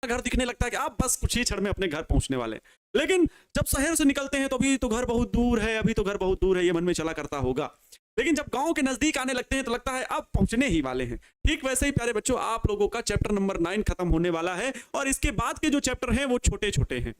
घर दिखने लगता है कि आप बस कुछ ही क्षण में अपने घर पहुंचने वाले हैं। लेकिन जब शहर से निकलते हैं तो अभी तो घर बहुत दूर है, अभी तो घर बहुत दूर है, ये मन में चला करता होगा। लेकिन जब गांव के नजदीक आने लगते हैं तो लगता है अब पहुंचने ही वाले हैं। ठीक वैसे ही प्यारे बच्चों, आप लोगों का चैप्टर नंबर 9 खत्म होने वाला है और इसके बाद के जो चैप्टर हैं वो छोटे छोटे हैं,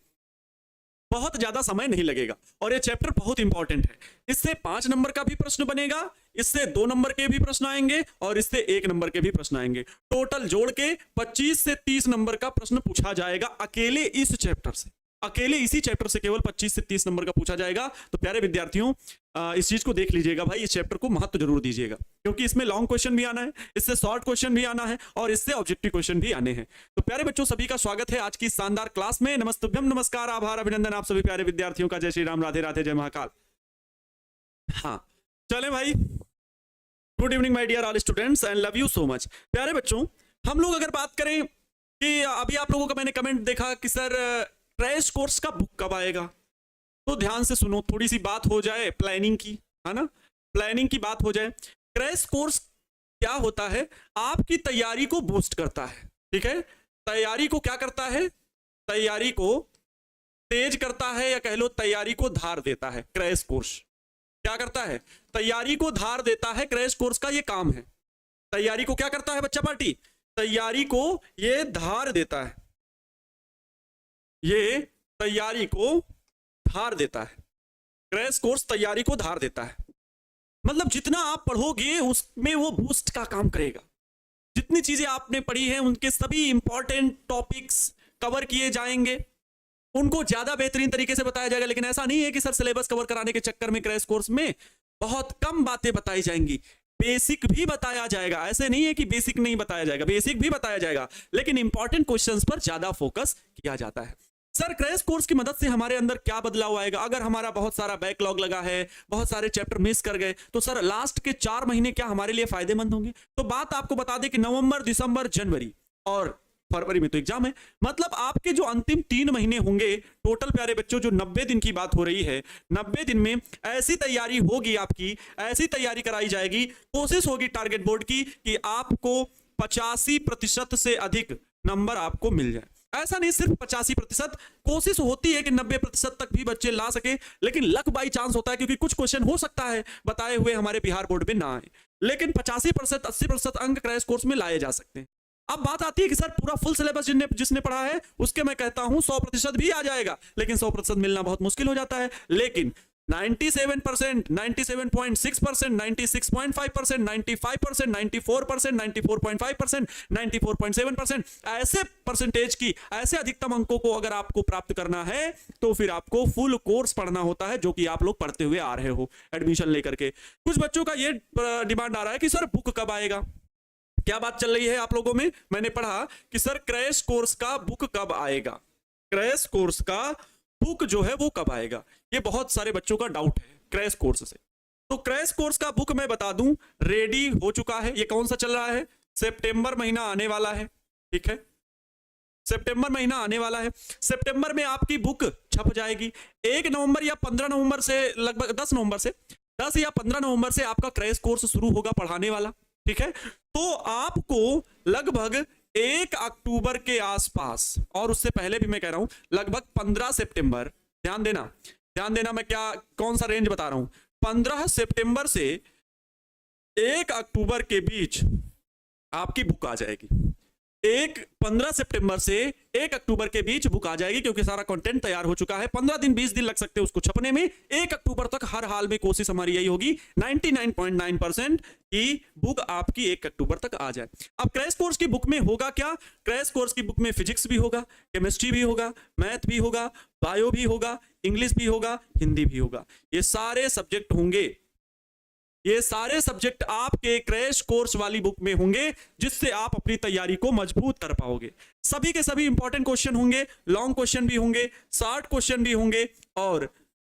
बहुत ज्यादा समय नहीं लगेगा और ये चैप्टर बहुत इंपॉर्टेंट है। इससे 5 नंबर का भी प्रश्न बनेगा, इससे 2 नंबर के भी प्रश्न आएंगे और इससे 1 नंबर के भी प्रश्न आएंगे। टोटल जोड़ के 25 से 30 नंबर का प्रश्न पूछा जाएगा अकेले इस चैप्टर से, अकेले इसी चैप्टर से केवल 25 से 30 नंबर का पूछा जाएगा। तो प्यारे विद्यार्थियों, इस चीज को देख लीजिएगा भाई, इस चैप्टर को महत्व जरूर दीजिएगा, क्योंकि इसमें लॉन्ग क्वेश्चन भी आना है, इससे शॉर्ट क्वेश्चन भी आना है और इससे ऑब्जेक्टिव क्वेश्चन भी आने हैं। तो प्यारे बच्चों, सभी का स्वागत है आज की शानदार क्लास में। नमस्तुभ्यम, नमस्कार, आभार, अभिनंदन आप सभी प्यारे विद्यार्थियों का। जय श्री राम, राधे राधे, जय महाकाल। हाँ चले भाई, good evening my dear all students and love you so much. प्यारे बच्चों, हम लोग अगर बात करें कि अभी आप लोगों का मैंने कमेंट देखा कि सर क्रैश कोर्स का बुक कब आएगा, तो ध्यान से सुनो, थोड़ी सी बात हो जाए प्लानिंग की, है ना, प्लानिंग की बात हो जाए। क्रैश कोर्स क्या होता है, आपकी तैयारी को बूस्ट करता है, ठीक है, तैयारी को क्या करता है, तैयारी को तेज करता है, या कह लो तैयारी को धार देता है। क्रैश कोर्स क्या करता है, तैयारी को धार देता है। क्रैश कोर्स का ये काम है, तैयारी को क्या करता है बच्चा पार्टी, तैयारी को ये धार देता है, ये तैयारी को धार देता है। क्रैश कोर्स तैयारी को धार देता है, मतलब जितना आप पढ़ोगे उसमें वो बूस्ट का काम करेगा। जितनी चीजें आपने पढ़ी हैं उनके सभी इंपॉर्टेंट टॉपिक्स कवर किए जाएंगे, उनको ज्यादा बेहतरीन तरीके से बताया जाएगा। लेकिन ऐसा नहीं है कि सर सिलेबस कवर कराने के चक्कर में क्रैश कोर्स में बहुत कम बातें बताई जाएंगी, बेसिक भी बताया जाएगा। ऐसे नहीं है कि बेसिक नहीं बताया जाएगा, बेसिक भी बताया जाएगा, लेकिन इंपॉर्टेंट क्वेश्चंस पर ज्यादा फोकस किया जाता है। सर क्रैश कोर्स की मदद से हमारे अंदर क्या बदलाव आएगा, अगर हमारा बहुत सारा बैकलॉग लगा है, बहुत सारे चैप्टर मिस कर गए, तो सर लास्ट के 4 महीने क्या हमारे लिए फायदेमंद होंगे। तो बात आपको बता दें कि नवंबर, दिसंबर, जनवरी और फरवरी में तो एग्जाम है, मतलब आपके जो अंतिम 3 महीने होंगे टोटल प्यारे बच्चों, जो 90 दिन की बात हो रही है, 90 दिन में ऐसी तैयारी होगी आपकी, ऐसी तैयारी कराई जाएगी, कोशिश होगी टारगेट बोर्ड की कि आपको 85% से अधिक नंबर आपको मिल जाए। ऐसा नहीं सिर्फ 85%, कोशिश होती है कि 90% तक भी बच्चे ला सके, लेकिन लक बाई चांस होता है, क्योंकि कुछ क्वेश्चन हो सकता है बताए हुए हमारे बिहार बोर्ड में ना आए, लेकिन 85% 80% अंक क्रैश कोर्स में लाए जा सकते हैं। अब बात आती है कि सर पूरा फुल सिलेबस जिसने पढ़ा है उसके मैं कहता हूं 100% भी आ जाएगा, लेकिन 100% मिलना बहुत मुश्किल हो जाता है। लेकिन 97%, 97.6%, 96.5%, 95%, 94%, 94.5%, 94.7%, ऐसे परसेंटेज की, ऐसे अधिकतम अंकों को अगर आपको प्राप्त करना है तो फिर आपको फुल कोर्स पढ़ना होता है, जो कि आप लोग पढ़ते हुए आ रहे हो एडमिशन लेकर के। कुछ बच्चों का ये डिमांड आ रहा है कि सर बुक कब आएगा, क्या बात चल रही है आप लोगों में, मैंने पढ़ा कि सर क्रैश कोर्स का बुक कब आएगा, क्रैश कोर्स का बुक जो है वो कब आएगा, ये बहुत सारे बच्चों का डाउट है क्रैश कोर्स से। तो क्रैश कोर्स का बुक मैं बता दूं रेडी हो चुका है। ये कौन सा चल रहा है, सितंबर महीना आने वाला है, ठीक है, सितंबर महीना आने वाला है। सितंबर में आपकी बुक छप जाएगी। 1 नवंबर या 15 नवंबर से, लगभग 10 नवंबर से, 10 या 15 नवंबर से आपका क्रैश कोर्स शुरू होगा पढ़ाने वाला, ठीक है। तो आपको लगभग 1 अक्टूबर के आसपास, और उससे पहले भी मैं कह रहा हूं लगभग 15 सितंबर, ध्यान देना मैं क्या कौन सा रेंज बता रहा हूं, 15 सितंबर से 1 अक्टूबर के बीच आपकी बुक आ जाएगी। 15 सितंबर से 1 अक्टूबर के बीच बुक आ जाएगी, क्योंकि सारा कंटेंट तैयार हो चुका है। 15 दिन 20 दिन लग सकते हैं उसको छपने में। 1 अक्टूबर तक हर हाल में कोशिश हमारी यही होगी 99.9% की बुक आपकी 1 अक्टूबर तक आ जाए। अब क्रैश कोर्स की बुक में होगा क्या, क्रैश कोर्स की बुक में फिजिक्स भी होगा, केमिस्ट्री भी होगा, मैथ भी होगा, बायो भी होगा, इंग्लिश भी होगा, हिंदी भी होगा। ये सारे सब्जेक्ट होंगे, ये सारे सब्जेक्ट आपके क्रैश कोर्स वाली बुक में होंगे, जिससे आप अपनी तैयारी को मजबूत कर पाओगे। सभी के सभी इंपॉर्टेंट क्वेश्चन होंगे, लॉन्ग क्वेश्चन भी होंगे, शॉर्ट क्वेश्चन भी होंगे और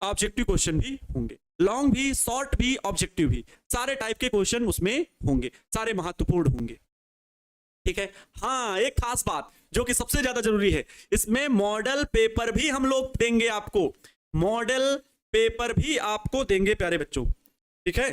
ऑब्जेक्टिव क्वेश्चन भी होंगे। लॉन्ग भी, शॉर्ट भी, ऑब्जेक्टिव भी, सारे टाइप के क्वेश्चन उसमें होंगे, सारे महत्वपूर्ण होंगे, ठीक है। हाँ, एक खास बात जो कि सबसे ज्यादा जरूरी है, इसमें मॉडल पेपर भी हम लोग देंगे आपको, मॉडल पेपर भी आपको देंगे प्यारे बच्चों, ठीक है,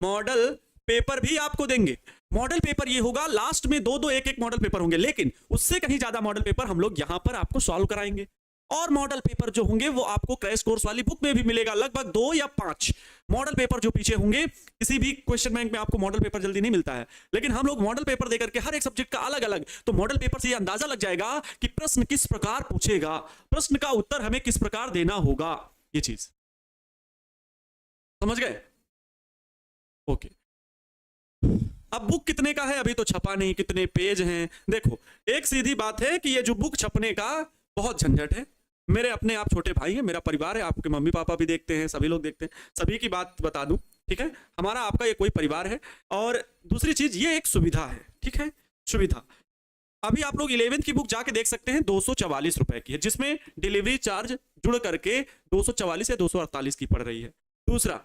मॉडल पेपर भी आपको देंगे। मॉडल पेपर ये होगा, लास्ट में दो दो एक एक मॉडल पेपर होंगे, लेकिन उससे कहीं ज्यादा मॉडल पेपर हम लोग यहां पर आपको सॉल्व कराएंगे। और मॉडल पेपर जो होंगे वो आपको क्रैश कोर्स वाली बुक में भी मिलेगा, लगभग 2 या 5 मॉडल पेपर जो पीछे होंगे। किसी भी क्वेश्चन बैंक में आपको मॉडल पेपर जल्दी नहीं मिलता है, लेकिन हम लोग मॉडल पेपर देकर के हर एक सब्जेक्ट का अलग अलग, तो मॉडल पेपर से ये अंदाजा लग जाएगा कि प्रश्न किस प्रकार पूछेगा, प्रश्न का उत्तर हमें किस प्रकार देना होगा। ये चीज समझ गए? ओके। अब बुक कितने का है अभी तो छपा नहीं, कितने पेज हैं देखो। एक सीधी बात है कि ये जो बुक छपने का बहुत झंझट है। मेरे अपने आप छोटे भाई हैं, मेरा परिवार है, आपके मम्मी पापा भी देखते हैं, सभी लोग देखते हैं, सभी की बात बता दूं, ठीक है? हमारा आपका ये कोई परिवार है। और दूसरी चीज ये एक सुविधा है, ठीक है? सुविधा अभी आप लोग 11th की बुक जाके देख सकते हैं, 244 रुपए की है, जिसमें डिलीवरी चार्ज जुड़ करके 244 या 248 की पड़ रही है। दूसरा,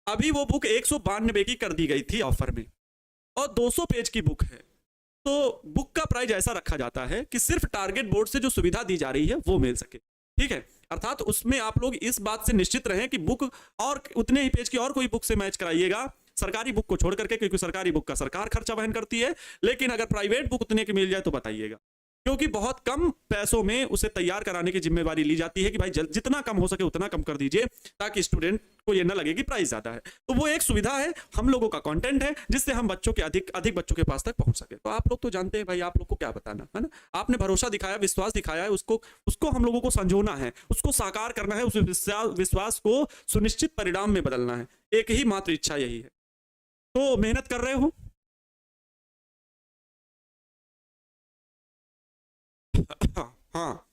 अभी वो बुक 192 की कर दी गई थी ऑफर में, और 200 पेज की बुक है, तो बुक का प्राइस ऐसा रखा जाता है कि सिर्फ टारगेट बोर्ड से जो सुविधा दी जा रही है वो मिल सके, ठीक है? अर्थात उसमें आप लोग इस बात से निश्चित रहें कि बुक और उतने ही पेज की और कोई बुक से मैच कराइएगा, सरकारी बुक को छोड़ करके, क्योंकि सरकारी बुक का सरकार खर्चा वहन करती है। लेकिन अगर प्राइवेट बुक उतने की मिल जाए तो बताइएगा, क्योंकि बहुत कम पैसों में उसे तैयार कराने की जिम्मेवारी ली जाती है कि भाई जितना कम हो सके उतना कम कर दीजिए, ताकि स्टूडेंट को ये ना लगे कि प्राइस ज्यादा है। तो वो एक सुविधा है, हम लोगों का कंटेंट है, जिससे हम बच्चों के अधिक बच्चों के पास तक पहुंच सके। तो आप लोग तो जानते हैं भाई, आप लोग को क्या बताना है ना? आपने भरोसा दिखाया, विश्वास दिखाया है, उसको हम लोगों को संजोना है, उसको साकार करना है, उस विश्वास को सुनिश्चित परिणाम में बदलना है। एक ही मात्र इच्छा यही है। तो मेहनत कर रहे हो? हाँ,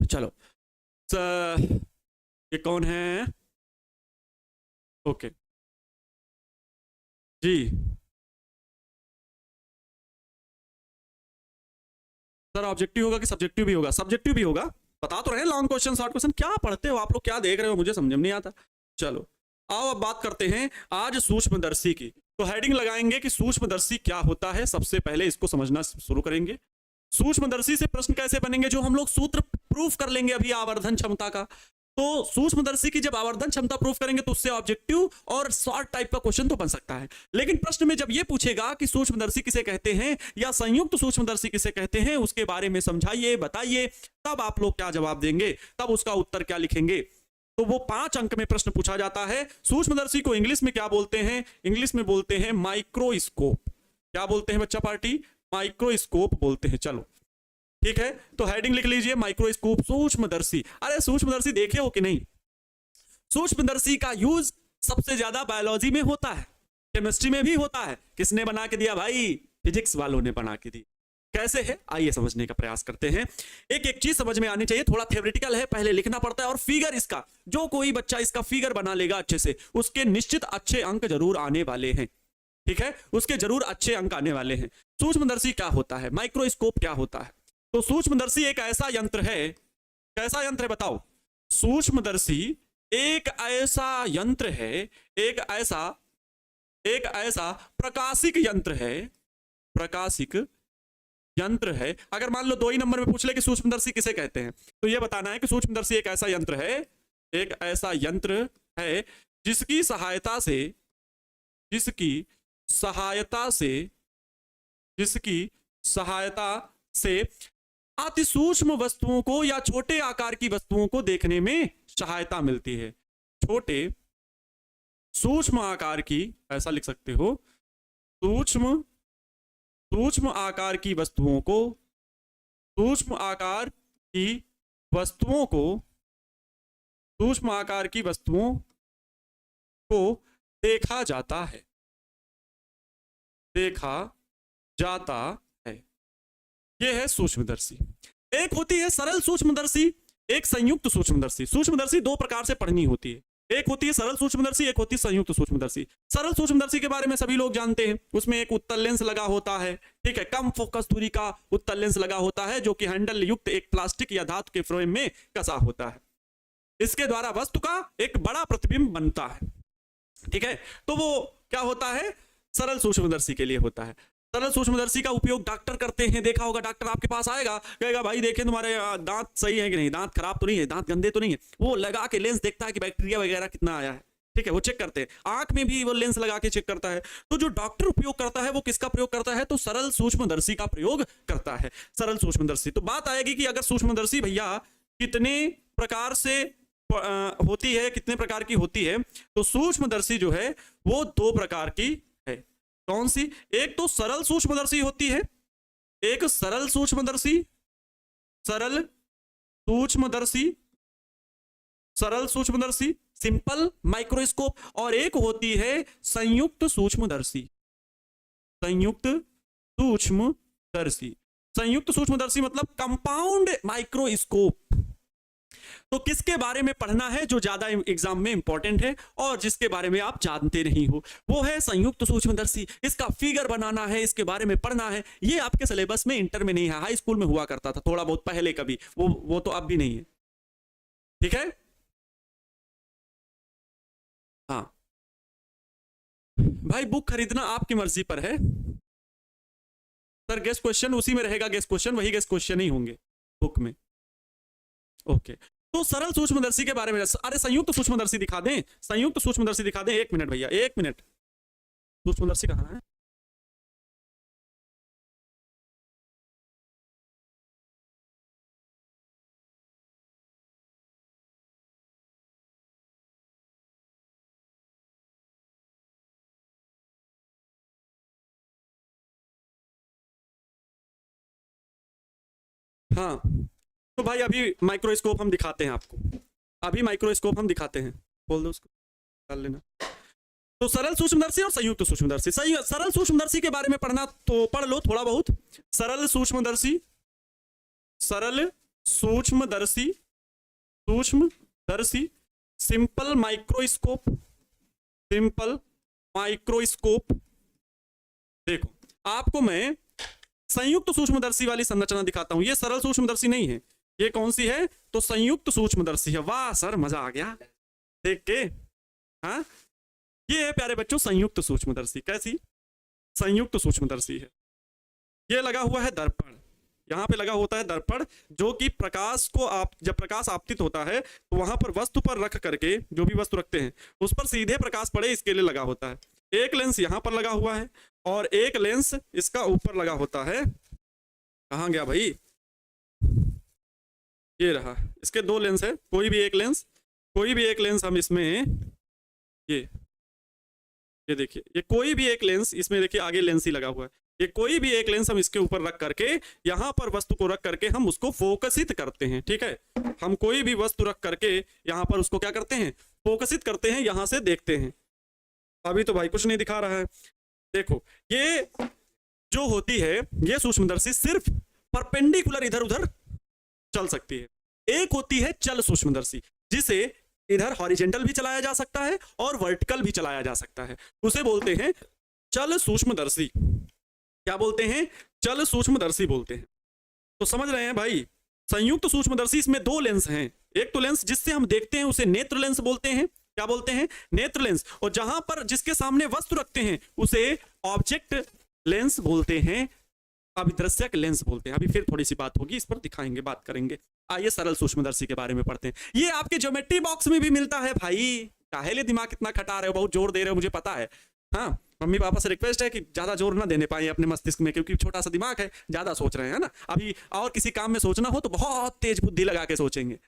चलो। ये कौन है? ओके जी सर, ऑब्जेक्टिव होगा कि सब्जेक्टिव भी होगा? सब्जेक्टिव भी होगा, बता तो रहे, लॉन्ग क्वेश्चन शॉर्ट क्वेश्चन। क्या पढ़ते हो आप लोग, क्या देख रहे हो, मुझे समझ में नहीं आता। चलो आओ अब बात करते हैं आज सूक्ष्मदर्शी की। तो हेडिंग लगाएंगे कि सूक्ष्मदर्शी क्या होता है। सबसे पहले इसको समझना शुरू करेंगे। सूक्ष्मदर्शी से प्रश्न कैसे बनेंगे, जो हम लोग सूत्र प्रूफ कर लेंगे अभी आवर्धन क्षमता का। तो सूक्ष्मदर्शी की जब आवर्धन क्षमता प्रूफ करेंगे तो उससे ऑब्जेक्टिव और शॉर्ट टाइप का क्वेश्चन तो बन सकता है। लेकिन प्रश्न में जब ये पूछेगा कि सूक्ष्मदर्शी किसे कहते हैं या संयुक्त सूक्ष्मदर्शी किसे कहते हैं, उसके बारे में समझाइए, बताइए, तब आप लोग क्या जवाब देंगे, तब उसका उत्तर क्या लिखेंगे। तो वो 5 अंक में प्रश्न पूछा जाता है। सूक्ष्मदर्शी को इंग्लिश में क्या बोलते हैं? इंग्लिश में बोलते हैं माइक्रोस्कोप। क्या बोलते हैं बच्चा पार्टी? माइक्रोस्कोप बोलते हैं। चलो ठीक है, तो हेडिंग लिख लीजिए, माइक्रोस्कोप, सूक्ष्मदर्शी। अरे सूक्ष्मदर्शी देखे हो कि नहीं? सूक्ष्मदर्शी का यूज सबसे ज्यादा बायोलॉजी में होता है, केमिस्ट्री में भी होता है। किसने बना के दिया भाई? फिजिक्स वालों ने बना के दी। कैसे है, आइए समझने का प्रयास करते हैं। एक एक चीज समझ में आनी चाहिए, थोड़ा थ्योरेटिकल है, पहले लिखना पड़ता है। और फिगर इसका, जो कोई बच्चा इसका फिगर बना लेगा अच्छे से, उसके निश्चित अच्छे अंक जरूर आने वाले हैं। ठीक है, उसके जरूर अच्छे अंक आने वाले हैं। सूक्ष्मदर्शी क्या होता है, माइक्रोस्कोप क्या होता है? तो सूक्ष्मदर्शी एक ऐसा यंत्र है, कैसा यंत्र है बताओ? सूक्ष्मदर्शी एक ऐसा यंत्र है, एक ऐसा प्रकाशिक यंत्र है, प्रकाशिक यंत्र है। अगर मान लो 2 ही नंबर में पूछ ले कि सूक्ष्मदर्शी किसे कहते हैं, तो यह बताना है कि सूक्ष्मदर्शी एक ऐसा यंत्र है, एक ऐसा यंत्र है जिसकी सहायता से अति सूक्ष्म वस्तुओं को या छोटे आकार की वस्तुओं को देखने में सहायता मिलती है। छोटे सूक्ष्म आकार की, ऐसा लिख सकते हो, सूक्ष्म आकार की वस्तुओं को, सूक्ष्म आकार की वस्तुओं को देखा जाता है। यह है सूक्ष्मदर्शी। एक होती है सरल सूक्ष्मदर्शी, एक संयुक्त सूक्ष्मदर्शी। सूक्ष्मदर्शी 2 प्रकार से पढ़नी होती है, एक होती है सरल सूक्ष्मदर्शी, एक होती है संयुक्त सूक्ष्मदर्शी। सरल सूक्ष्मदर्शी के बारे में सभी लोग जानते हैं, उसमें एक उत्तल लेंस लगा होता है। ठीक है, कम फोकस दूरी का उत्तल लेंस लगा होता है, जो कि हैंडल युक्त एक प्लास्टिक या धातु के फ्रेम में कसा होता है। इसके द्वारा वस्तु का एक बड़ा प्रतिबिंब बनता है। ठीक है, तो वो क्या होता है? सरल सूक्ष्मदर्शी के लिए होता है। सरल सूक्ष्मदर्शी का उपयोग डॉक्टर करते हैं, देखा होगा। डॉक्टर आपके पास आएगा, कहेगा भाई देखें तुम्हारे दांत सही है कि नहीं, दांत खराब तो नहीं है, दांत गंदे तो नहीं है। वो लगा के लेंस देखता है कि बैक्टीरिया वगैरह कितना आया है। ठीक है, वो चेक करते हैं। आंख में भी वो लेंस लगा के चेक करता है। तो जो डॉक्टर उपयोग करता है वो किसका प्रयोग करता है? तो सरल सूक्ष्मदर्शी का प्रयोग करता है, सरल सूक्ष्मदर्शी। तो बात आएगी कि अगर सूक्ष्मदर्शी भैया कितने प्रकार से होती है, कितने प्रकार की होती है? तो सूक्ष्मदर्शी जो है वो दो प्रकार की है। कौन सी? एक तो सरल सूक्ष्मदर्शी होती है, एक सरल सूक्ष्मदर्शी, सरल सूक्ष्मदर्शी, सरल सूक्ष्मदर्शी सिंपल माइक्रोस्कोप, और एक होती है संयुक्त सूक्ष्मदर्शी, संयुक्त सूक्ष्मदर्शी। संयुक्त सूक्ष्मदर्शी मतलब कंपाउंड माइक्रोस्कोप। तो किसके बारे में पढ़ना है जो ज्यादा एग्जाम में इंपॉर्टेंट है और जिसके बारे में आप जानते नहीं हो, वो है संयुक्त सूक्ष्मदर्शी। इसका फिगर बनाना है, इसके बारे में पढ़ना है। ये आपके सिलेबस में इंटर में नहीं है, हाई स्कूल में हुआ करता था थोड़ा बहुत पहले कभी, वो तो अब भी नहीं है। ठीक है, हाँ भाई, बुक खरीदना आपकी मर्जी पर है सर। गेस्ट क्वेश्चन उसी में रहेगा, गेस्ट क्वेश्चन वही गेस्ट क्वेश्चन ही होंगे बुक में। ओके, तो सरल सूक्ष्मदर्शी के बारे में, अरे संयुक्त सूक्ष्मदर्शी दिखा दें, संयुक्त सूक्ष्मदर्शी दिखा दें। एक मिनट भैया, एक मिनट। सूक्ष्मदर्शी कहाँ है? हाँ, तो भाई अभी माइक्रोस्कोप हम दिखाते हैं आपको, अभी माइक्रोस्कोप हम दिखाते हैं। बोल दो उसको, डाल लेना। तो सरल सूक्ष्मदर्शी और संयुक्त सूक्ष्मदर्शी। सही, सरल सूक्ष्मदर्शी के बारे में पढ़ना तो पढ़ लो थोड़ा बहुत। सरल सूक्ष्मदर्शी, सरल सूक्ष्मदर्शी, सूक्ष्मदर्शी, सिंपल माइक्रोस्कोप, सिंपल माइक्रोस्कोप। देखो आपको मैं संयुक्त सूक्ष्मदर्शी वाली संरचना दिखाता हूं। ये सरल सूक्ष्मदर्शी नहीं है, ये कौन सी है? तो संयुक्त सूक्ष्मदर्शी है। वाह सर, मजा आ गया देख के। हाँ, ये है प्यारे बच्चों संयुक्त सूक्ष्मदर्शी। कैसी? संयुक्त सूक्ष्मदर्शी है। ये लगा हुआ है दर्पण, यहाँ पे लगा होता है दर्पण, जो कि प्रकाश को जब प्रकाश आपतित होता है तो वहां पर वस्तु पर रख करके, जो भी वस्तु रखते हैं उस पर सीधे प्रकाश पड़े, इसके लिए लगा होता है। एक लेंस यहाँ पर लगा हुआ है और एक लेंस इसका ऊपर लगा होता है। कहाँ गया भाई? ये रहा, इसके दो लेंस है। कोई भी एक लेंस, कोई भी एक लेंस हम इसमें, ये देखिए, ये कोई भी एक लेंस इसमें, देखिए आगे लेंस ही लगा हुआ है। ये कोई भी एक लेंस हम इसके ऊपर रख करके, यहाँ पर वस्तु को रख करके हम उसको फोकसित करते हैं। ठीक है, हम कोई भी वस्तु रख करके यहाँ पर उसको क्या करते हैं? फोकसित करते हैं, यहाँ से देखते हैं। अभी तो भाई कुछ नहीं दिखा रहा है। देखो ये जो होती है, ये सूक्ष्मदर्शी सिर्फ परपेंडिकुलर इधर उधर चल सकती है। एक होती है चल सूक्ष्मदर्शी, जिसे इधर हॉरिजेंटल भी चलाया जा सकता है और वर्टिकल भी चलाया जा सकता है। उसे बोलते हैं चल सूक्ष्मदर्शी। क्या बोलते हैं? चल सूक्ष्मदर्शी बोलते हैं। तो समझ रहे हैं भाई? संयुक्त सूक्ष्मदर्शी, इसमें दो लेंस हैं। एक तो लेंस जिससे हम देखते हैं उसे नेत्र लेंस बोलते हैं। क्या बोलते हैं? नेत्र लेंस। और जहां पर जिसके सामने वस्तु रखते हैं उसे ऑब्जेक्ट लेंस बोलते हैं, अभिदृश्यक लेंस बोलते हैं। अभी फिर थोड़ी सी बात होगी, इस पर दिखाएंगे, बात करेंगे। आइए सरल सूक्ष्मदर्शी के बारे में पढ़ते हैं। ये आपके ज्योमेट्री बॉक्स में भी मिलता है भाई। काहे लिए दिमाग इतना खटा रहे हो, बहुत जोर दे रहे हो, मुझे पता है। हाँ, मम्मी पापा से रिक्वेस्ट है कि ज्यादा जोर ना देने पाए अपने मस्तिष्क में, क्योंकि छोटा सा दिमाग है, ज्यादा सोच रहे हैं ना। अभी और किसी काम में सोचना हो तो बहुत तेज बुद्धि लगा के सोचेंगे।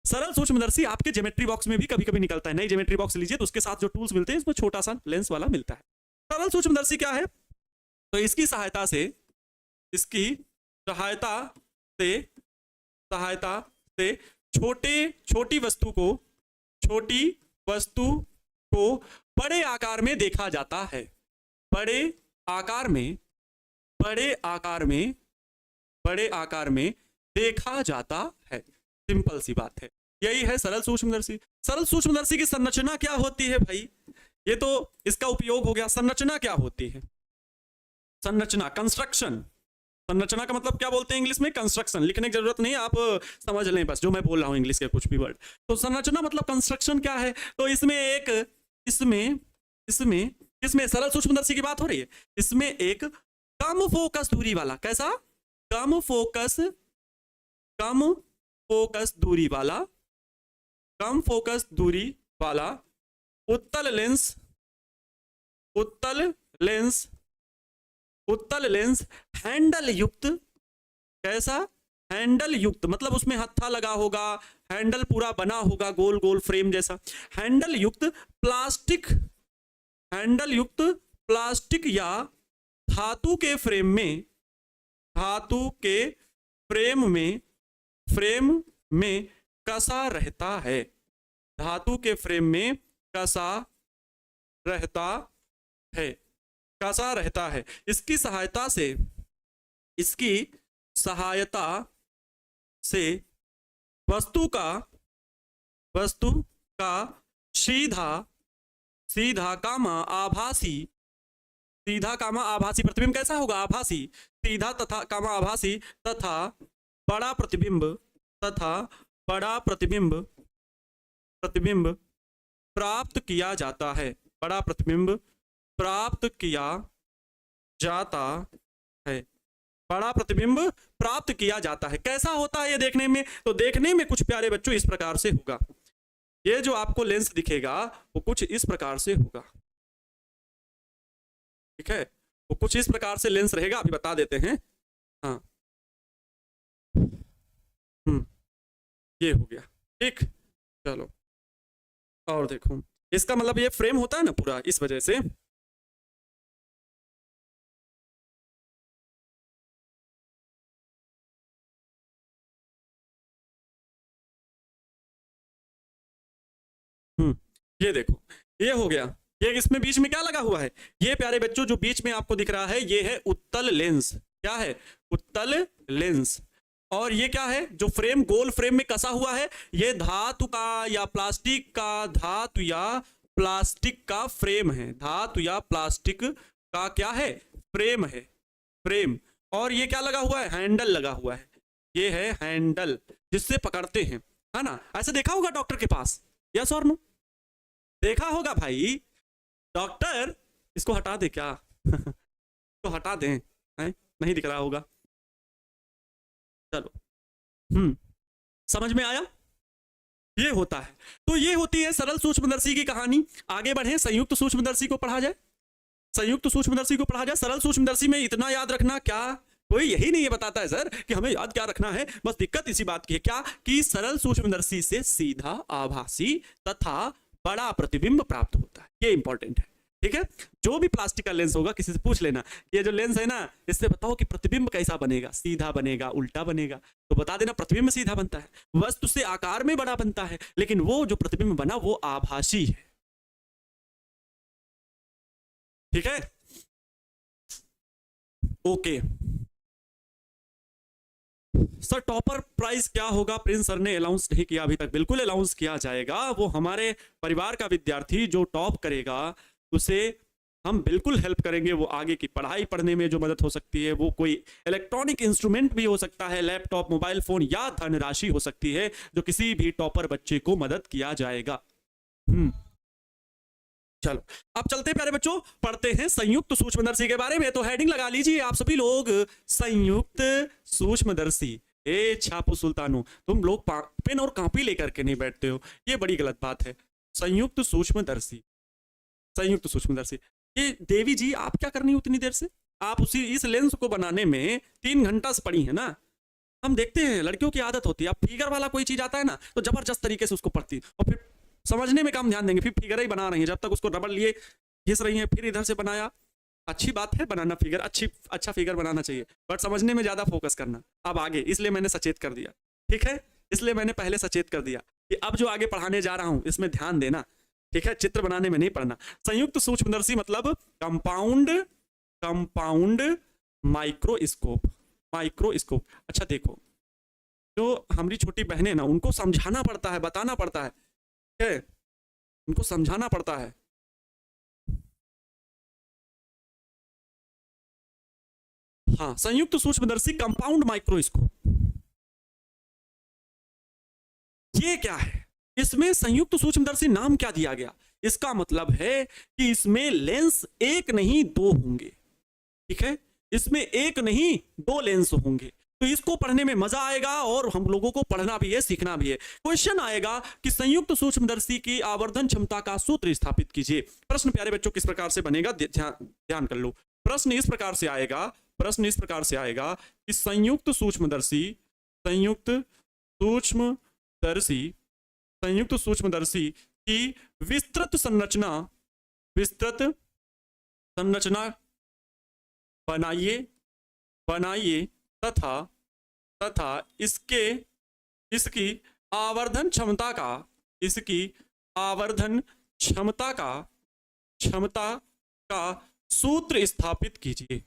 सरल सूक्ष्मदर्शी आपके ज्योमेट्री बॉक्स में भी कभी कभी निकलता है। नई ज्योमेट्री बॉक्स लीजिए तो उसके साथ जो टूल्स मिलते हैं इसमें छोटा सा लेंस वाला मिलता है। सरल सूक्ष्मदर्शी क्या है? तो इसकी सहायता से, इसकी सहायता से छोटी वस्तु को बड़े आकार में देखा जाता है। बड़े आकार में देखा जाता है। सिंपल सी बात है, यही है सरल सूक्ष्मदर्शी। सरल सूक्ष्मदर्शी की संरचना क्या होती है भाई? ये तो इसका उपयोग हो गया। संरचना क्या होती है? संरचना, कंस्ट्रक्शन। संरचना का मतलब क्या बोलते हैं इंग्लिश में? कंस्ट्रक्शन। लिखने की जरूरत नहीं, आप समझ लें बस जो मैं बोल रहा हूं इंग्लिश के कुछ भी वर्ड। तो संरचना मतलब कंस्ट्रक्शन क्या है? तो इसमें सरल सूक्ष्मदर्शी की बात हो रही है। इसमें एक कम फोकस दूरी वाला, कैसा? कम फोकस दूरी वाला उत्तल लेंस, उत्तल लेंस, उत्तल लेंस हैंडल युक्त, कैसा? हैंडल युक्त, मतलब उसमें हत्था लगा होगा, हैंडल पूरा बना होगा गोल गोल फ्रेम जैसा। हैंडल युक्त प्लास्टिक, हैंडल युक्त प्लास्टिक या धातु के फ्रेम में, धातु के फ्रेम में कसा रहता है, धातु के फ्रेम में कसा रहता है, कसा रहता है। इसकी सहायता से, इसकी सहायता से वस्तु का सीधा सीधा कामा आभासी, सीधा कामा आभासी प्रतिबिंब कैसा होगा? आभासी, सीधा तथा कामा आभासी तथा बड़ा प्रतिबिंब, तथा बड़ा प्रतिबिंब प्राप्त किया जाता है, बड़ा प्रतिबिंब प्राप्त किया जाता है, बड़ा प्रतिबिंब प्राप्त किया जाता है। कैसा होता है ये देखने में? तो देखने में कुछ प्यारे बच्चों इस प्रकार से होगा, ये जो आपको लेंस दिखेगा वो कुछ इस प्रकार से होगा, ठीक है, वो कुछ इस प्रकार से लेंस रहेगा, अभी बता देते हैं। हाँ, ये हो गया, ठीक। चलो और देखो, इसका मतलब ये फ्रेम होता है ना पूरा, इस वजह से ये देखो, ये हो गया। ये इसमें बीच में क्या लगा हुआ है? ये प्यारे बच्चों जो बीच में आपको दिख रहा है ये है उत्तल लेंस। क्या है? उत्तल लेंस। और ये क्या है जो फ्रेम, गोल फ्रेम में कसा हुआ है? ये धातु का या प्लास्टिक का, धातु या प्लास्टिक का फ्रेम है, धातु या प्लास्टिक का क्या है? फ्रेम है, फ्रेम। और ये क्या लगा हुआ है? हैंडल लगा हुआ है, ये है हैंडल जिससे पकड़ते हैं, है ना? ऐसे देखा होगा डॉक्टर के पास, यस और नो? देखा होगा भाई। डॉक्टर, इसको हटा दे क्या? तो हटा दें, नहीं दिख रहा होगा। चलो, समझ में आया? ये होता है। तो ये होती है सरल सूक्ष्मदर्शी की कहानी। आगे बढ़े, संयुक्त सूक्ष्मदर्शी को पढ़ा जाए, संयुक्त सूक्ष्मदर्शी को पढ़ा जाए। सरल सूक्ष्मदर्शी में इतना याद रखना, क्या कोई यही नहीं बताता है सर कि हमें याद क्या रखना है? बस दिक्कत इसी बात की है, क्या कि सरल सूक्ष्मदर्शी से सीधा आभासी तथा बड़ा प्रतिबिंब प्राप्त होता है, ये इंपॉर्टेंट है, ठीक है। जो भी प्लास्टिक का लेंस होगा किसी से पूछ लेना, ये जो लेंस है ना, इससे बताओ कि प्रतिबिंब कैसा बनेगा, सीधा बनेगा, उल्टा बनेगा? तो बता देना प्रतिबिंब सीधा बनता है, वस्तु से आकार में बड़ा बनता है, लेकिन वो जो प्रतिबिंब बना वो आभासी है, ठीक है। ओके सर, टॉपर प्राइज क्या होगा? प्रिंस सर ने अनाउंस नहीं किया अभी तक। बिल्कुल अनाउंस किया जाएगा। वो हमारे परिवार का विद्यार्थी जो टॉप करेगा उसे हम बिल्कुल हेल्प करेंगे। वो आगे की पढ़ाई पढ़ने में जो मदद हो सकती है, वो कोई इलेक्ट्रॉनिक इंस्ट्रूमेंट भी हो सकता है, लैपटॉप, मोबाइल फोन या धनराशि हो सकती है, जो किसी भी टॉपर बच्चे को मदद किया जाएगा। चलो अब चलते प्यारे बच्चों, पढ़ते हैं संयुक्त सूक्ष्मदर्शी के बारे में। तो हेडिंग लगा लीजिए आप सभी लोग, संयुक्त सूक्ष्मदर्शी। ए छापू सुल्तानो, तुम लोग पेन और कॉपी लेकर के नहीं बैठते हो, ये बड़ी गलत बात है। संयुक्त सूक्ष्मदर्शी, संयुक्त सूक्ष्मदर्शी। ये देवी जी आप क्या कर रही हो इतनी देर से? आप उसी इस लेंस को बनाने में 3 घंटा से पढ़ी है ना। हम देखते हैं लड़कियों की आदत होती है, अब फिगर वाला कोई चीज आता है ना तो जबरदस्त तरीके से उसको पढ़ती, और फिर समझने में कम ध्यान देंगे, फिर फिगर ही बना रही है, जब तक उसको रबड़ लिए घिस रही है, फिर इधर से बनाया। अच्छी बात है बनाना फिगर, अच्छा फिगर बनाना चाहिए, बट समझने में ज्यादा फोकस करना। अब आगे, इसलिए मैंने सचेत कर दिया, ठीक है, इसलिए मैंने पहले सचेत कर दिया कि अब जो आगे पढ़ाने जा रहा हूं इसमें ध्यान देना, ठीक है। चित्र बनाने में नहीं पढ़ना। संयुक्त सूक्ष्मदर्शी मतलब कंपाउंड माइक्रोस्कोप, माइक्रोस्कोप। अच्छा देखो, जो हमारी छोटी बहनें ना, उनको समझाना पड़ता है, बताना पड़ता है, उनको समझाना पड़ता है। हाँ, संयुक्त सूक्ष्मदर्शी कंपाउंड माइक्रोस्कोप, ये क्या है? इसमें संयुक्त सूक्ष्मदर्शी नाम क्या दिया गया? इसका मतलब है कि इसमें लेंस एक नहीं दो होंगे, ठीक है, इसमें एक नहीं दो लेंस होंगे। तो इसको पढ़ने में मजा आएगा और हम लोगों को पढ़ना भी है, सीखना भी है। क्वेश्चन आएगा कि संयुक्त सूक्ष्मदर्शी की आवर्धन क्षमता का सूत्र स्थापित कीजिए। प्रश्न प्यारे बच्चों किस प्रकार से बनेगा, ध्यान कर लो। प्रश्न इस प्रकार से आएगा, प्रश्न इस प्रकार से आएगा कि संयुक्त सूक्ष्मदर्शी की विस्तृत संरचना बनाइए तथा इसकी आवर्धन क्षमता का सूत्र स्थापित कीजिए।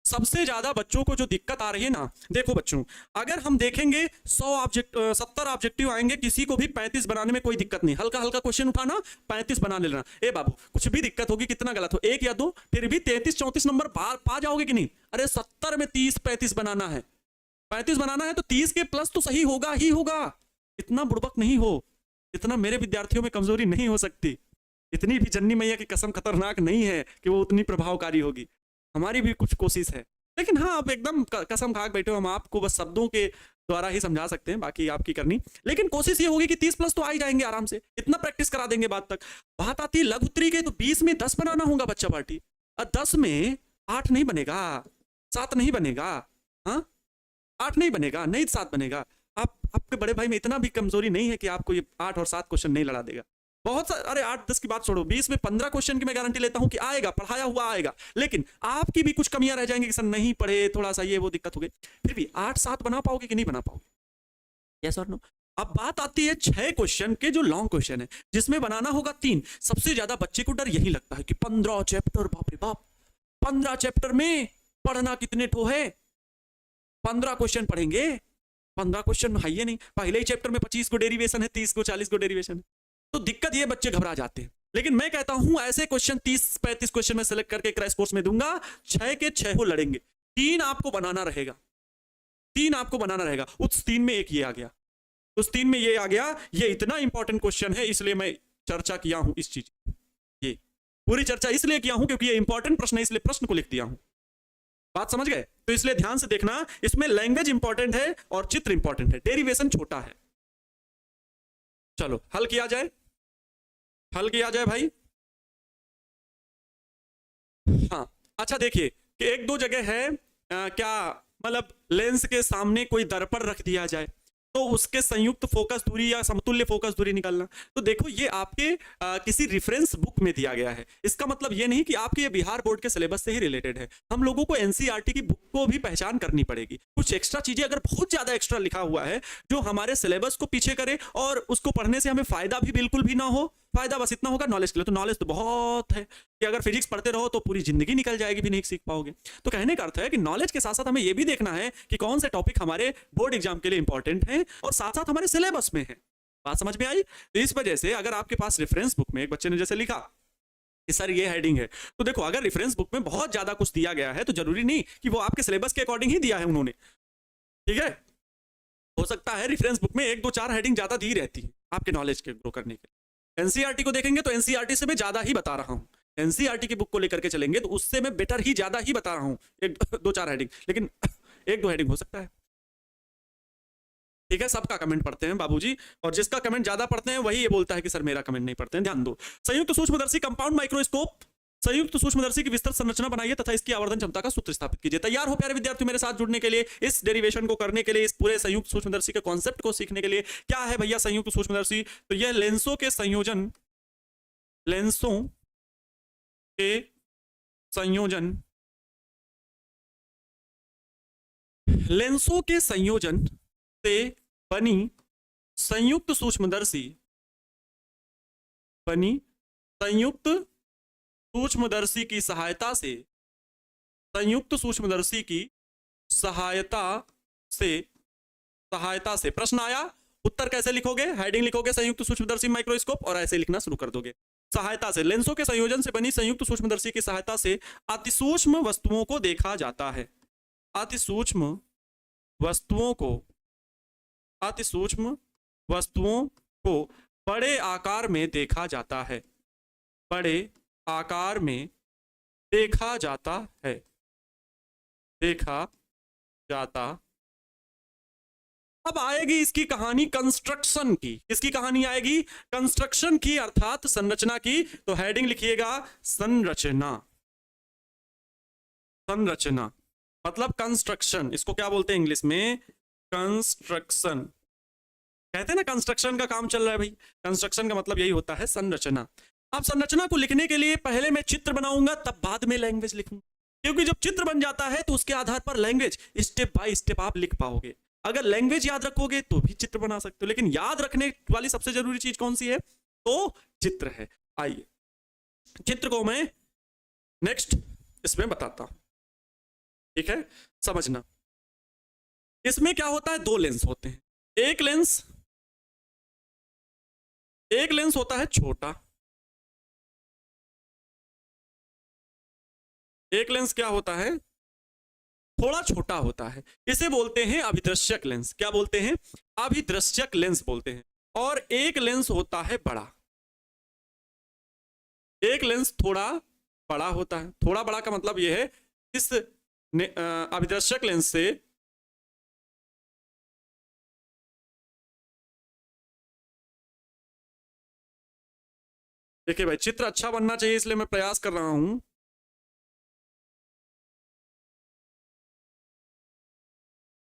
सबसे ज्यादा बच्चों को जो दिक्कत आ रही है ना, देखो बच्चों, अगर हम देखेंगे 70 ऑब्जेक्टिव आएंगे, किसी को भी 35 बनाने में कोई दिक्कत नहीं, हल्का हल्का क्वेश्चन उठाना 35 बना लेना। ए बाबू कुछ भी दिक्कत होगी, कितना गलत हो, 1 या 2, फिर भी 33-34 नंबर पा जाओगे कि नहीं? अरे 70 में 30-35 बनाना है, 35 बनाना है तो 30 के प्लस तो सही होगा ही होगा। इतना बुड़बक नहीं हो, इतना मेरे विद्यार्थियों में कमजोरी नहीं हो सकती, इतनी भी जन्नी मैया की कसम खतरनाक नहीं है कि वो उतनी प्रभावकारी होगी। हमारी भी कुछ कोशिश है, लेकिन हाँ आप एकदम कसम खा के बैठे हो, हम आपको बस शब्दों के द्वारा ही समझा सकते हैं, बाकी आपकी करनी। लेकिन कोशिश ये होगी कि 30 प्लस तो आ ही जाएंगे आराम से, इतना प्रैक्टिस करा देंगे बाद तक। बात आती है लघुत्तरी के, तो 20 में 10 बनाना होगा बच्चा पार्टी, और 10 में 8 नहीं बनेगा, 7 नहीं बनेगा, हाँ 8 नहीं बनेगा, नहीं 7 बनेगा। आपके बड़े भाई में इतना भी कमजोरी नहीं है कि आपको ये 8 और 7 क्वेश्चन नहीं लड़ा देगा। बहुत सा, अरे 8-10 की बात छोड़ो, 20 में 15 क्वेश्चन की मैं गारंटी लेता हूं कि आएगा, पढ़ाया हुआ आएगा। लेकिन आपकी भी कुछ कमियां रह जाएंगी कि सर नहीं पढ़े, थोड़ा सा ये वो दिक्कत हो गई। फिर भी 8-7 बना पाओगे कि नहीं बना पाओगे? यस और नो? अब बात आती है 6 क्वेश्चन के, जो लॉन्ग क्वेश्चन है, जिसमें बनाना होगा 3। सबसे ज्यादा बच्चे को डर यही लगता है कि 15 चैप्टर, बाप रे बाप, 15 चैप्टर में पढ़ना कितने ठो है, 15 क्वेश्चन पढ़ेंगे, 15 क्वेश्चन है ही नहीं। पहले ही चैप्टर में 25 को डेरिवेशन है, 30 को 40 को डेरिवेशन है, तो दिक्कत ये बच्चे घबरा जाते हैं। लेकिन मैं कहता हूं ऐसे क्वेश्चन 30-35 क्वेश्चन में सेलेक्ट करके क्रैश कोर्स में दूंगा, 6 के 6 हो लड़ेंगे, 3 आपको बनाना रहेगा, 3 आपको बनाना रहेगा। उस 3 में एक ये आ गया, उस 3 में ये आ गया। ये इतना इंपॉर्टेंट क्वेश्चन है, इसलिए मैं चर्चा किया हूं इस चीज, ये पूरी चर्चा इसलिए किया हूं क्योंकि ये इंपॉर्टेंट प्रश्न है, इसलिए प्रश्न को लिख दिया हूं। बात समझ गए? तो इसलिए ध्यान से देखना, इसमें लैंग्वेज इंपॉर्टेंट है और चित्र इंपॉर्टेंट है, डेरिवेशन छोटा है। चलो हल किया जाए, हल किया जाए भाई। हाँ अच्छा, देखिए कि 1-2 जगह है क्या, मतलब लेंस के सामने कोई दर्पण रख दिया जाए तो उसके संयुक्त फोकस दूरी या समतुल्य फोकस दूरी निकालना। तो देखो ये आपके किसी रेफरेंस बुक में दिया गया है, इसका मतलब ये नहीं कि आपके ये बिहार बोर्ड के सिलेबस से ही रिलेटेड है। हम लोगों को एनसीईआरटी की बुक को भी पहचान करनी पड़ेगी। कुछ एक्स्ट्रा चीजें अगर बहुत ज्यादा एक्स्ट्रा लिखा हुआ है जो हमारे सिलेबस को पीछे करे और उसको पढ़ने से हमें फायदा भी बिल्कुल भी ना हो, फायदा बस इतना होगा नॉलेज के लिए, तो नॉलेज तो बहुत है कि अगर फिजिक्स पढ़ते रहो तो पूरी जिंदगी निकल जाएगी, भी नहीं सीख पाओगे। तो कहने का अर्थ है कि नॉलेज के साथ साथ हमें यह भी देखना है कि कौन से टॉपिक हमारे बोर्ड एग्जाम के लिए इंपॉर्टेंट है और साथ साथ हमारे सिलेबस में है। बात समझ में आई? तो इस वजह से अगर आपके पास रेफरेंस बुक में एक बच्चे ने जैसे लिखा कि सर ये हेडिंग है, तो देखो अगर रेफरेंस बुक में बहुत ज्यादा कुछ दिया गया है तो जरूरी नहीं कि वो आपके सिलेबस के अकॉर्डिंग ही दिया है उन्होंने, ठीक है। हो सकता है रेफरेंस बुक में 1-2-4 हेडिंग ज्यादा दी रहती है आपके नॉलेज के ग्रो करने के लिए। एनसीईआरटी को देखेंगे तो एनसीईआरटी से मैं ज्यादा ही बता रहा हूं, एनसीईआरटी की बुक को लेकर के चलेंगे तो उससे मैं बेटर ही ज्यादा ही बता रहा हूं, 1-2-4 हेडिंग, लेकिन 1-2 हेडिंग हो सकता है, ठीक है। सबका कमेंट पढ़ते हैं बाबूजी, और जिसका कमेंट ज्यादा पढ़ते हैं वही ये बोलता है कि सर मेरा कमेंट नहीं पढ़ते हैं। ध्यान दो, संयुक्त सूक्ष्मदर्शी कंपाउंड माइक्रोस्कोप, संयुक्त सूक्ष्मदर्शी की विस्तृत संरचना बनाइए तथा इसकी आवर्धन क्षमता का सूत्र स्थापित कीजिए। तैयार हो प्यारे विद्यार्थी मेरे साथ जुड़ने के लिए, इस डेरिवेशन को करने के लिए, इस पूरे संयुक्त सूक्ष्मदर्शी के कॉन्सेप्ट को सीखने के लिए। क्या है भैया संयुक्त सूक्ष्मदर्शी? तो यह लेंसों के संयोजन से बनी संयुक्त सूक्ष्मदर्शी की सहायता से प्रश्न आया, उत्तर कैसे लिखोगे? हेडिंग लिखोगे संयुक्त सूक्ष्मदर्शी माइक्रोस्कोप और ऐसे लिखना शुरू कर दोगे। सहायता से, लेंसों के संयोजन से बनी संयुक्त सूक्ष्मदर्शी की सहायता से अतिसूक्ष्म वस्तुओं को देखा जाता है। अतिसूक्ष्म वस्तुओं को बड़े आकार में देखा जाता है, बड़े आकार में देखा जाता है। देखा जाता। अब आएगी इसकी कहानी कंस्ट्रक्शन की। किसकी कहानी आएगी? कंस्ट्रक्शन की, अर्थात संरचना की। तो हेडिंग लिखिएगा संरचना। संरचना मतलब कंस्ट्रक्शन। इसको क्या बोलते हैं इंग्लिश में? कंस्ट्रक्शन। कहते हैं ना कंस्ट्रक्शन का काम चल रहा है भाई। कंस्ट्रक्शन का मतलब यही होता है संरचना। अब संरचना को लिखने के लिए पहले मैं चित्र बनाऊंगा, तब बाद में लैंग्वेज लिखूंगा। क्योंकि जब चित्र बन जाता है तो उसके आधार पर लैंग्वेज स्टेप बाय स्टेप आप लिख पाओगे। अगर लैंग्वेज याद रखोगे तो भी चित्र बना सकते हो, लेकिन याद रखने वाली सबसे जरूरी चीज कौन सी है? तो चित्र है। आइए चित्र को मैं नेक्स्ट इसमें बताता हूं, ठीक है? समझना। इसमें क्या होता है? दो लेंस होते हैं। एक लेंस होता है छोटा। एक लेंस क्या होता है? थोड़ा छोटा होता है। इसे बोलते हैं अभिदृश्यक लेंस। क्या बोलते हैं? अभिदृश्यक लेंस बोलते हैं। और एक लेंस होता है बड़ा। एक लेंस थोड़ा बड़ा होता है। थोड़ा बड़ा का मतलब यह है इस अभिदृश्यक लेंस से देखिए भाई, चित्र अच्छा बनना चाहिए इसलिए मैं प्रयास कर रहा हूं।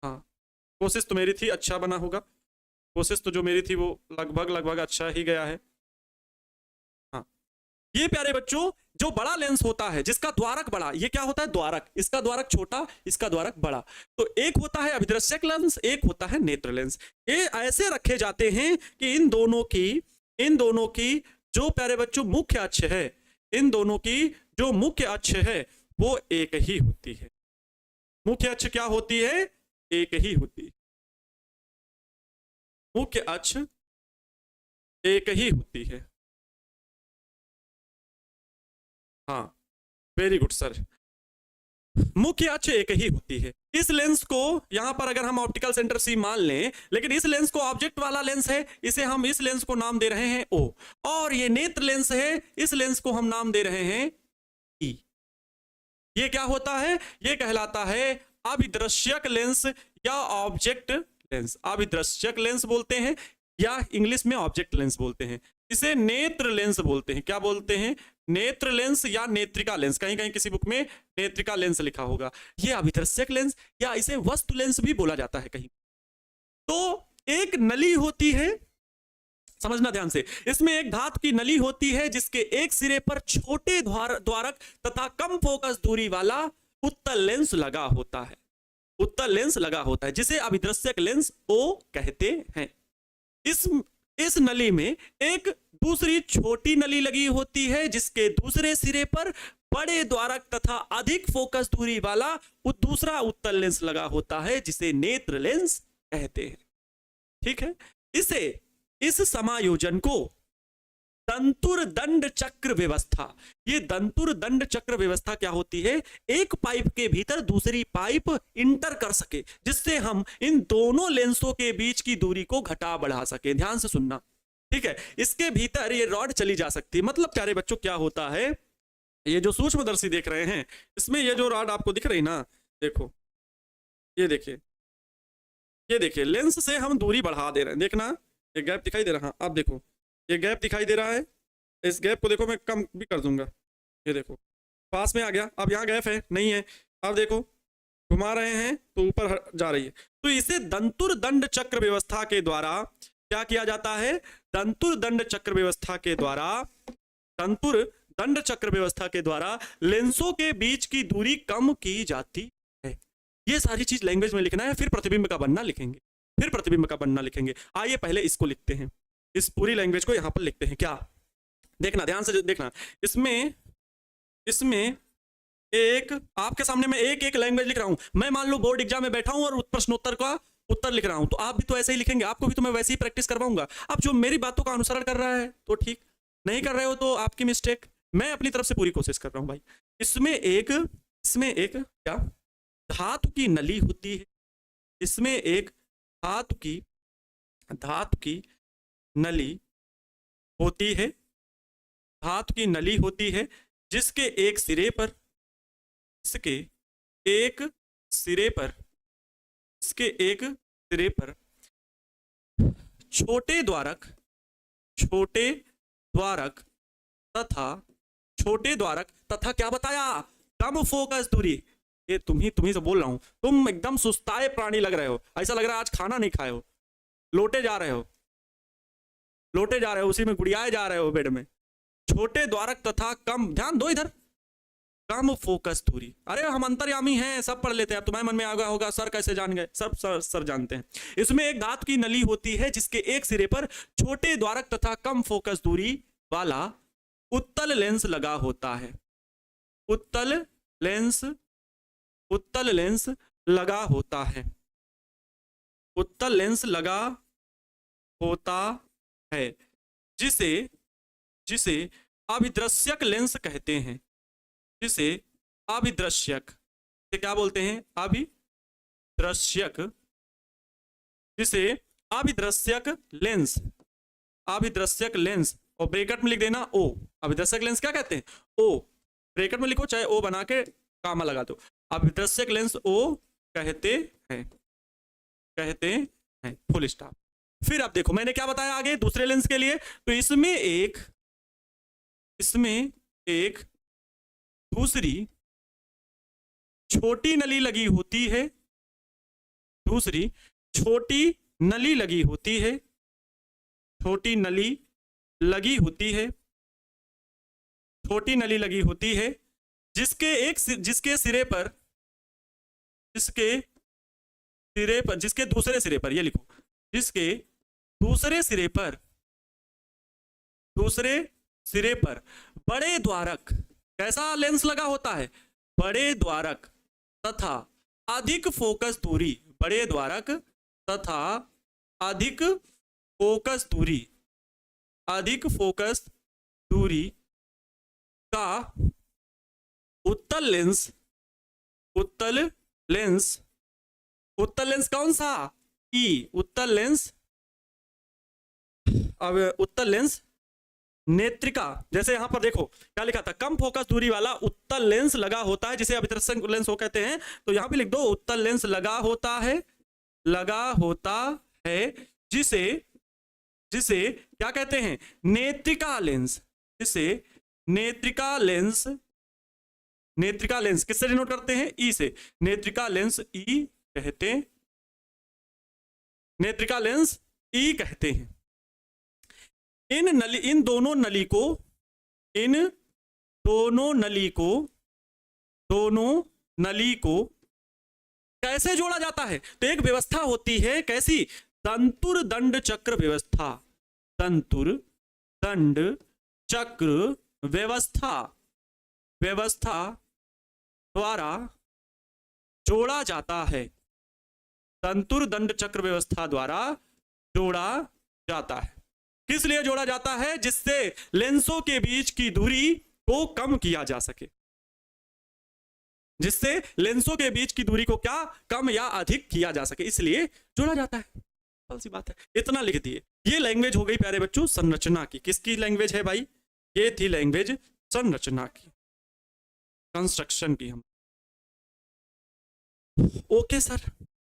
हाँ, कोशिश तो मेरी थी अच्छा बना होगा। कोशिश तो जो मेरी थी वो लगभग लगभग अच्छा ही गया है। हाँ, ये प्यारे बच्चों, जो बड़ा लेंस होता है जिसका द्वारक बड़ा, ये क्या होता है? द्वारक। इसका द्वारक छोटा, इसका द्वारक बड़ा। तो एक होता है अभिदृश्यक लेंस, एक होता है नेत्र लेंस। ये ऐसे रखे जाते हैं कि इन दोनों की जो प्यारे बच्चों मुख्य अक्ष है, इन दोनों की जो मुख्य अक्ष है वो एक ही होती है। मुख्य अक्ष क्या होती है? एक ही होती है। मुख्य अक्ष एक ही होती है। हाँ, वेरी गुड सर। मुख्य अक्ष एक ही होती है। इस लेंस को यहां पर अगर हम ऑप्टिकल सेंटर सी मान लें, लेकिन इस लेंस को ऑब्जेक्ट वाला लेंस है, इसे हम इस लेंस को नाम दे रहे हैं ओ। और ये नेत्र लेंस है, इस लेंस को हम नाम दे रहे हैं ई। ये क्या होता है? ये कहलाता है अभिदृश्यक लेंस या ऑब्जेक्ट लेंस। अभिदृश्यक लेंस बोलते हैं या इंग्लिश में ऑब्जेक्ट लेंस बोलते हैं। इसे नेत्र लेंस बोलते हैं। क्या बोलते हैं? नेत्र लेंस या नेत्रिका लेंस। कहीं कहीं किसी बुक में नेत्रिका लेंस लिखा होगा। ये अभिदृश्यक लेंस या इसे वस्तु लेंस भी बोला जाता है कहीं। तो एक नली होती है, समझना ध्यान से। इसमें एक धातु की नली होती है जिसके एक सिरे पर छोटे द्वारक तथा कम फोकस दूरी वाला उत्तल लेंस लगा होता है। उत्तल लेंस लगा होता है जिसे अभिदृश्यक लेंस ओ कहते हैं। इस नली में एक दूसरी छोटी नली लगी होती है जिसके दूसरे सिरे पर बड़े द्वारक तथा अधिक फोकस दूरी वाला दूसरा उत्तल लेंस लगा होता है जिसे नेत्र लेंस कहते हैं। ठीक है? इस समायोजन को दंतुर दंड चक्र व्यवस्था। ये दंतुर दंड चक्र व्यवस्था क्या होती है? एक पाइप के भीतर दूसरी पाइप इंटर कर सके, जिससे हम इन दोनों लेंसों के बीच की दूरी को घटा बढ़ा सके। ध्यान से सुनना, ठीक है? इसके भीतर ये रॉड चली जा सकती है। मतलब प्यारे बच्चों क्या होता है, ये जो सूक्ष्मदर्शी देख रहे हैं, इसमें ये जो रॉड आपको दिख रही ना, देखो, ये देखिए, ये देखिए, लेंस से हम दूरी बढ़ा दे रहे हैं। देखना, ये गैप दिखाई दे रहा है, आप देखो, ये गैप दिखाई दे रहा है। इस गैप को देखो, मैं कम भी कर दूंगा। ये देखो, पास में आ गया। अब यहाँ गैप है, नहीं है। अब देखो, घुमा रहे हैं तो ऊपर जा रही है। तो इसे दंतुर दंड चक्र व्यवस्था के द्वारा क्या किया जाता है? दंतुर दंड चक्र व्यवस्था के द्वारा, दंतुर दंड चक्र व्यवस्था के द्वारा लेंसों के बीच की दूरी कम की जाती है। ये सारी चीज लैंग्वेज में लिखना है, फिर प्रतिबिंब का बनना लिखेंगे, फिर प्रतिबिंब का बनना लिखेंगे। आइए पहले इसको लिखते हैं, इस पूरी लैंग्वेज को यहां पर लिखते हैं। क्या? देखना, ध्यान से देखना। इसमें एक आपके सामने मैं एक एक लैंग्वेज लिख रहा हूं। मैं मान लो बोर्ड एग्जाम में बैठा हूं और प्रश्नोत्तर का उत्तर लिख रहा हूं, तो आप भी तो ऐसे ही लिखेंगे। आपको भी तो मैं वैसे ही प्रैक्टिस करवाऊंगा। अब जो मेरी बातों का अनुसरण कर रहा है तो ठीक, नहीं कर रहे हो तो आपकी मिस्टेक। मैं अपनी तरफ से पूरी कोशिश कर रहा हूं भाई। इसमें एक क्या धातु की नली होती है। इसमें एक धातु की नली होती है। धातु की नली होती है जिसके एक सिरे पर, इसके एक सिरे पर, इसके एक सिरे पर छोटे द्वारक तथा क्या बताया, कम फोकस दूरी। ये तुम्ही से बोल रहा हूं, तुम एकदम सुस्ताए प्राणी लग रहे हो, ऐसा लग रहा है आज खाना नहीं खाए हो, लोटे जा रहे हो, उसी में गुड़ियाए जा रहे हो बेड में। छोटे द्वारक तथा कम, ध्यान दो इधर, कम फोकस दूरी। अरे हम अंतर्यामी हैं, सब पढ़ लेते हैं। तुम्हारे मन में आ गया होगा सर कैसे जान गए, सब सर जानते हैं। इसमें एक धातु की नली होती है जिसके एक सिरे पर छोटे द्वारक तथा कम फोकस दूरी वाला उत्तल लेंस लगा होता है। उत्तल लेंस लगा होता है। उत्तल लेंस लगा होता है जिसे अभिदृश्यक लेंस कहते हैं। जिसे अभिदृश्यक, क्या बोलते हैं, अभिदृश्यक, जिसे अभिदृश्यक लेंस, और ब्रैकेट में लिख देना ओ। अभिदृश्यक लेंस क्या कहते हैं, ओ, ब्रैकेट में लिखो चाहे ओ बना के कामा लगा दो। अभिदृश्यक लेंस ओ कहते हैं, फुल स्टॉप। फिर अब देखो मैंने क्या बताया आगे दूसरे लेंस के लिए, तो इसमें एक दूसरी छोटी नली लगी होती है, छोटी नली लगी होती है जिसके दूसरे सिरे पर, ये लिखो, जिसके दूसरे सिरे पर बड़े द्वारक, कैसा लेंस लगा होता है, बड़े द्वारक तथा अधिक फोकस दूरी, बड़े द्वारक तथा अधिक फोकस दूरी का उत्तल लेंस कौन सा, ई, उत्तल लेंस नेत्रिका। जैसे यहां पर देखो क्या लिखा था, कम फोकस दूरी वाला उत्तल लेंस लगा होता है जिसे अभिदृश्यक लेंस हो कहते हैं, तो यहां पे लिख दो उत्तल लेंस लगा होता है जिसे क्या कहते हैं, नेत्रिका लेंस। जिसे नेत्रिका लेंस किससे डिनोट करते हैं, ई से, नेत्रिका लेंस ई कहते हैं। इन दोनों नली को कैसे जोड़ा जाता है, तो एक व्यवस्था होती है, कैसी, तंतुर दंड चक्र व्यवस्था। तंतुर दंड चक्र व्यवस्था द्वारा जोड़ा जाता है। तंतुर दंड चक्र व्यवस्था द्वारा जोड़ा जाता है। किस लिए जोड़ा जाता है, जिससे लेंसों के बीच की दूरी को कम किया जा सके, जिससे लेंसों के बीच की दूरी को क्या कम या अधिक किया जा सके, इसलिए जोड़ा जाता है। सिंपल सी बात है, इतना लिख दिए। ये लैंग्वेज हो गई प्यारे बच्चों संरचना की। किसकी लैंग्वेज है भाई, ये थी लैंग्वेज संरचना की, कंस्ट्रक्शन की। हम ओके सर,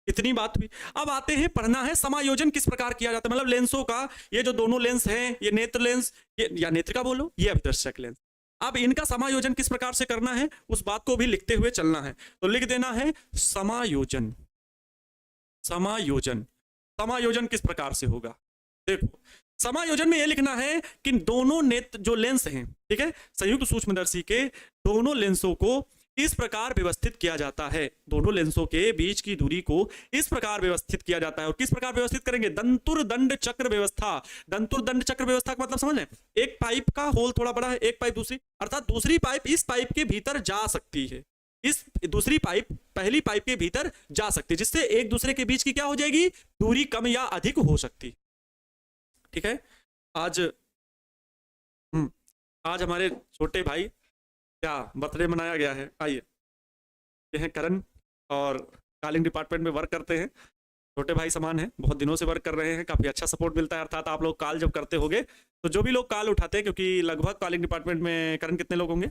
इतनी बात हुई। अब आते हैं, पढ़ना है समायोजन किस प्रकार किया जाता है, मतलब लेंसों का, ये जो दोनों लेंस हैं, ये नेत्र लेंस, ये या नेत्रिका बोलो, ये अभिदर्शक लेंस, अब इनका समायोजन किस प्रकार से करना है उस बात को भी लिखते हुए चलना है। तो लिख देना है समायोजन। समायोजन किस प्रकार से होगा, देखो समायोजन में यह लिखना है कि दोनों नेत्र जो लेंस हैं, ठीक है, संयुक्त सूक्ष्मदर्शी के दोनों लेंसों को इस प्रकार व्यवस्थित किया जाता है, दोनों लेंसों के बीच की दूरी को इस प्रकार व्यवस्थित किया जाता है। और किस प्रकार व्यवस्थित करेंगे, दंतुर दंड चक्र व्यवस्था। दंतुर दंड चक्र व्यवस्था का मतलब समझ लें, एक पाइप का होल थोड़ा बड़ा है, एक पाइप दूसरी, अर्थात दूसरी पाइप इस पाइप के भीतर जा सकती है, इस दूसरी पाइप पहली पाइप के भीतर जा सकती है, जिससे एक दूसरे के बीच की क्या हो जाएगी, दूरी कम या अधिक हो सकती। ठीक है, आज हमारे छोटे भाई क्या बर्थडे मनाया गया है। आइए, ये हैं करण और कॉलिंग डिपार्टमेंट में वर्क करते हैं, छोटे भाई समान हैं, बहुत दिनों से वर्क कर रहे हैं, काफ़ी अच्छा सपोर्ट मिलता है। अर्थात आप लोग कॉल जब करते होंगे तो जो भी लोग कॉल उठाते हैं, क्योंकि लगभग कॉलिंग डिपार्टमेंट में करण कितने लोग होंगे,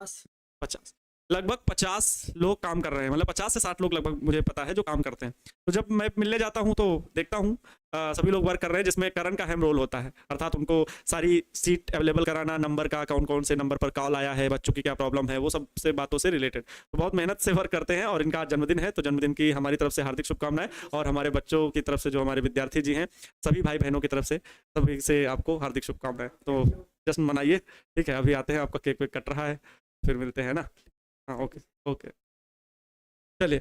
50, लगभग 50 लोग काम कर रहे हैं, मतलब 50 से 60 लोग लगभग मुझे पता है जो काम करते हैं। तो जब मैं मिलने जाता हूँ तो देखता हूँ सभी लोग वर्क कर रहे हैं, जिसमें करण का अहम रोल होता है, अर्थात उनको सारी सीट अवेलेबल कराना, नंबर का कौन कौन से नंबर पर कॉल आया है, बच्चों की क्या प्रॉब्लम है, वो सब से बातों से रिलेटेड। तो बहुत मेहनत से वर्क करते हैं। और इनका आज जन्मदिन है, तो जन्मदिन की हमारी तरफ से हार्दिक शुभकामनाएं, और हमारे बच्चों की तरफ से, जो हमारे विद्यार्थी जी हैं, सभी भाई बहनों की तरफ से सभी से आपको हार्दिक शुभकामनाएं। तो जश्न मनाइए, ठीक है। अभी आते हैं, आपका केक वेक कट रहा है, फिर मिलते हैं ना। हाँ, ओके ओके, चलिए।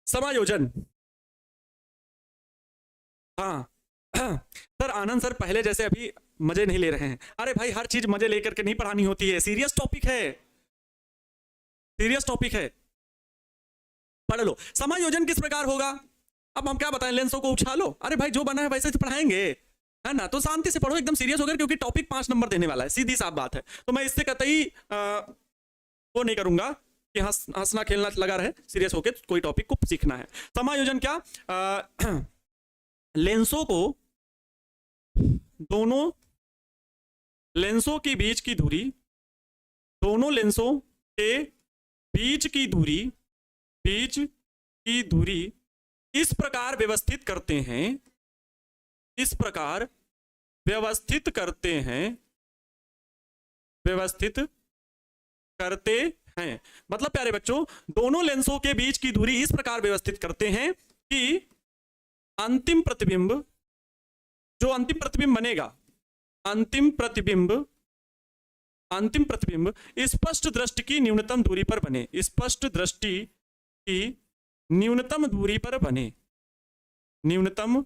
समायोजन, हाँ। सर आनंद सर, पहले जैसे अभी मजे नहीं ले रहे हैं। अरे भाई, हर चीज मजे लेकर के नहीं पढ़ानी होती है, सीरियस टॉपिक है, सीरियस टॉपिक है, पढ़ लो। समायोजन किस प्रकार होगा? अब हम क्या बताएं, लेंसों को उछालो? अरे भाई, जो बना है वैसे तो पढ़ाएंगे, है ना। तो शांति से पढ़ो, एकदम सीरियस होकर, क्योंकि टॉपिक 5 नंबर देने वाला है, सीधी साफ बात है। तो मैं इससे कतई वो नहीं करूंगा कि हंसना खेलना लगा रहे, सीरियस होकर कोई टॉपिक को सीखना है। समायोजन क्या, लेंसों को, दोनों लेंसों के बीच की दूरी, दोनों लेंसों के बीच की दूरी, बीच की दूरी इस प्रकार व्यवस्थित करते हैं, इस प्रकार व्यवस्थित करते हैं, व्यवस्थित करते हैं। मतलब प्यारे बच्चों, दोनों लेंसों के बीच की दूरी इस प्रकार व्यवस्थित करते हैं कि अंतिम प्रतिबिंब, जो अंतिम प्रतिबिंब बनेगा, अंतिम प्रतिबिंब, अंतिम प्रतिबिंब स्पष्ट दृष्टि की न्यूनतम दूरी पर बने, स्पष्ट दृष्टि की न्यूनतम दूरी पर बने, न्यूनतम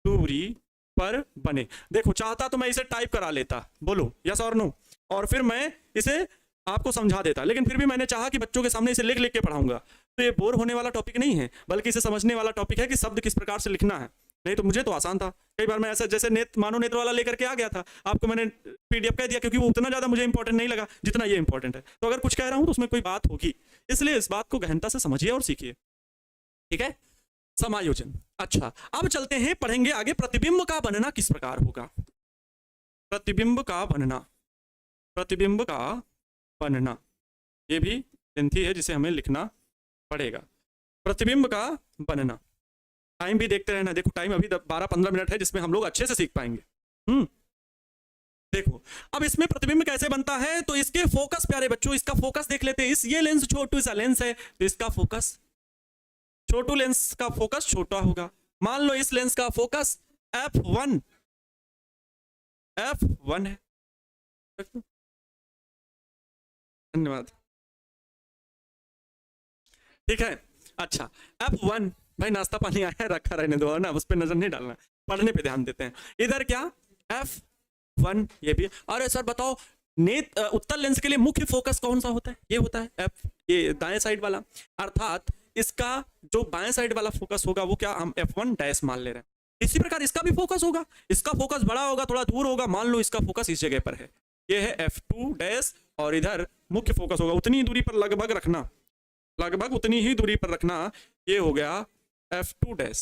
दूरी पर बने। देखो, चाहता तो मैं इसे टाइप करा लेता, बोलो यस और नो, और फिर मैं इसे आपको समझा देता, लेकिन फिर भी मैंने चाहा कि बच्चों के सामने इसे लिख लिख के पढ़ाऊंगा। तो ये बोर होने वाला टॉपिक नहीं है, बल्कि इसे समझने वाला टॉपिक है कि शब्द किस प्रकार से लिखना है। नहीं तो मुझे तो आसान था, कई बार मैं ऐसा जैसे मानो नेत्र वाला लेकर के आ गया था, आपको मैंने पीडीएफ कह दिया, क्योंकि वो उतना ज्यादा मुझे इंपॉर्टेंट नहीं लगा जितना ये इंपॉर्टेंट है। तो अगर कुछ कह रहा हूं तो उसमें कोई बात होगी, इसलिए इस बात को गहनता से समझिए और सीखिए, ठीक है। समायोजन। अच्छा, अब चलते हैं, पढ़ेंगे आगे प्रतिबिंब का बनना किस प्रकार होगा। प्रतिबिंब का बनना, प्रतिबिंब का बनना, ये भी ग्रंथि है जिसे हमें लिखना पड़ेगा। प्रतिबिंब का बनना, टाइम भी देखते रहना, देखो टाइम अभी 12-15 मिनट है, जिसमें हम लोग अच्छे से सीख पाएंगे। देखो, अब इसमें प्रतिबिंब कैसे बनता है, तो इसके फोकस, प्यारे बच्चों, इसका फोकस देख लेते हैं। ये लेंस छोटू सा लेंस है, तो इसका फोकस, छोटू लेंस का फोकस छोटा होगा। मान लो इस लेंस का फोकस f1 है। धन्यवाद, ठीक है। अच्छा, f1, भाई नाश्ता पानी आया है, रखा रहने दो ना, उस पर नजर नहीं डालना, पढ़ने पे ध्यान देते हैं। इधर क्या f1, ये भी। अरे सर बताओ, उत्तल लेंस के लिए मुख्य फोकस कौन सा होता है? ये होता है f, ये दाएं साइड वाला, अर्थात इसका जो बाएं साइड वाला फोकस होगा वो क्या हम f1 डैश मान ले रहे हैं। इसी प्रकार इसका भी फोकस होगा, इसका फोकस बड़ा होगा, थोड़ा दूर होगा, मान लो इसका फोकस इस जगह पर है, ये है f2 डैश, और इधर मुख्य फोकस होगा, उतनी दूरी पर लगभग रखना, लगभग उतनी ही दूरी पर रखना, ये हो गया f2 dash,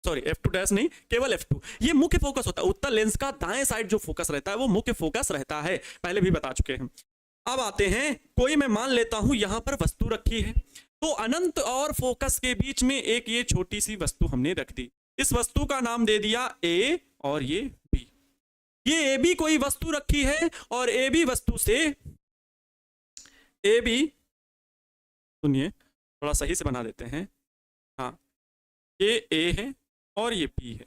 sorry f2 dash नहीं, केवल f2। ये मुख्य फोकस होता है, उत्तल लेंस का दाएं साइड जो फोकस रहता है वो मुख्य फोकस रहता है, पहले भी बता चुके हैं। अब आते हैं, कोई मैं मान लेता हूं यहां पर वस्तु रखी है, तो अनंत और फोकस के बीच में एक ये छोटी सी वस्तु हमने रख दी, इस वस्तु का नाम दे दिया A और ये B। ये AB कोई वस्तु रखी है, और AB वस्तु से, AB, सुनिए थोड़ा सही से बना देते हैं, हाँ, ये A है और ये B है।